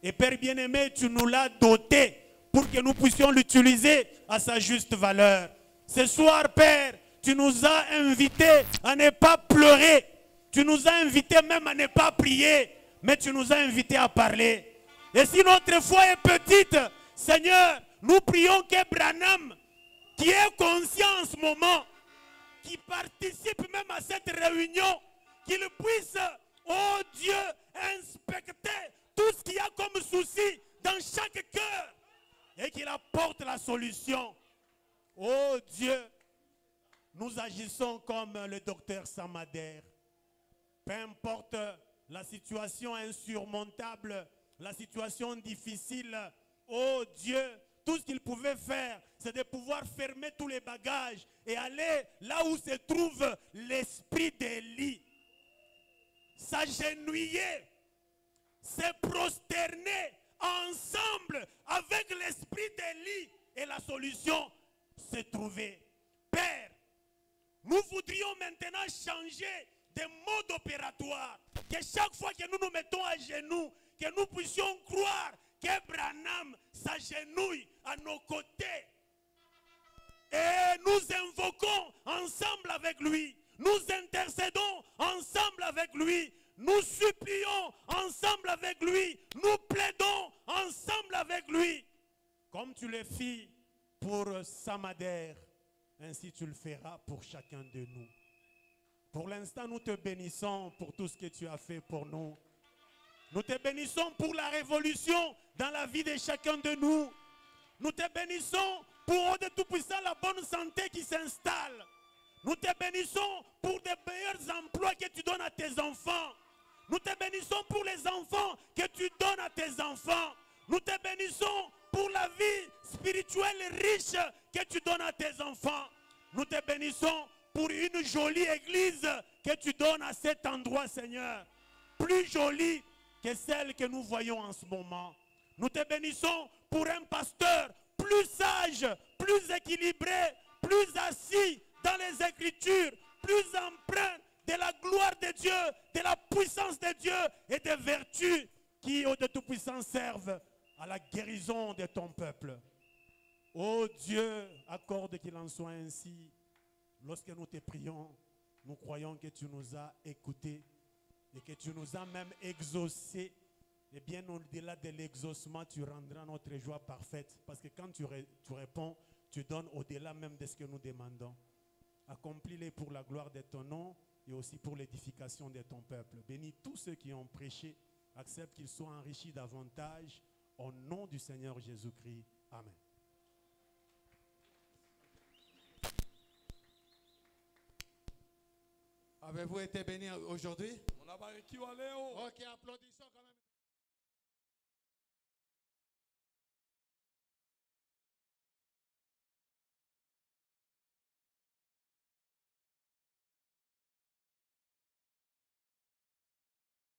[SPEAKER 5] Et Père bien-aimé, tu nous l'as doté pour que nous puissions l'utiliser à sa juste valeur. Ce soir, Père, tu nous as invités à ne pas pleurer. Tu nous as invités même à ne pas prier. Mais tu nous as invités à parler. Et si notre foi est petite, Seigneur, nous prions que Branham, qui est conscient en ce moment, qui participe même à cette réunion, qu'il puisse, oh Dieu, inspecter tout ce qu'il y a comme souci dans chaque cœur et qu'il apporte la solution. Oh Dieu, nous agissons comme le docteur Samader. Peu importe la situation insurmontable, la situation difficile, oh Dieu, tout ce qu'il pouvait faire, c'est de pouvoir fermer tous les bagages et aller là où se trouve l'esprit d'Élie. S'agenouiller, se prosterner ensemble avec l'esprit d'Élie et la solution se trouver. Père, nous voudrions maintenant changer de mode opératoire. Que chaque fois que nous nous mettons à genoux, que nous puissions croire que Branham s'agenouille à nos côtés. Et nous invoquons ensemble avec lui. Nous intercédons ensemble avec lui. Nous supplions ensemble avec lui. Nous plaidons ensemble avec lui. Comme tu le fis pour Samader, ainsi tu le feras pour chacun de nous. Pour l'instant, nous te bénissons pour tout ce que tu as fait pour nous. Nous te bénissons pour la révolution dans la vie de chacun de nous. Nous te bénissons pour, oh de Tout-Puissant, la bonne santé qui s'installe. Nous te bénissons pour de meilleurs emplois que tu donnes à tes enfants. Nous te bénissons pour les enfants que tu donnes à tes enfants. Nous te bénissons pour la vie spirituelle riche que tu donnes à tes enfants. Nous te bénissons pour une jolie église que tu donnes à cet endroit, Seigneur. Plus jolie que celle que nous voyons en ce moment. Nous te bénissons pour un pasteur plus sage, plus équilibré, plus assis dans les Écritures, plus empreint de la gloire de Dieu, de la puissance de Dieu et des vertus qui, au de Tout-Puissant, servent à la guérison de ton peuple. Ô Dieu, accorde qu'il en soit ainsi. Lorsque nous te prions, nous croyons que tu nous as écoutés et que tu nous as même exaucés. Et bien au-delà de l'exaucement, tu rendras notre joie parfaite. Parce que quand tu réponds, tu donnes au-delà même de ce que nous demandons. Accomplis-les pour la gloire de ton nom et aussi pour l'édification de ton peuple. Bénis tous ceux qui ont prêché. Accepte qu'ils soient enrichis davantage. Au nom du Seigneur Jésus-Christ. Amen.
[SPEAKER 4] Avez-vous été bénis aujourd'hui? Ok, applaudissons quand même.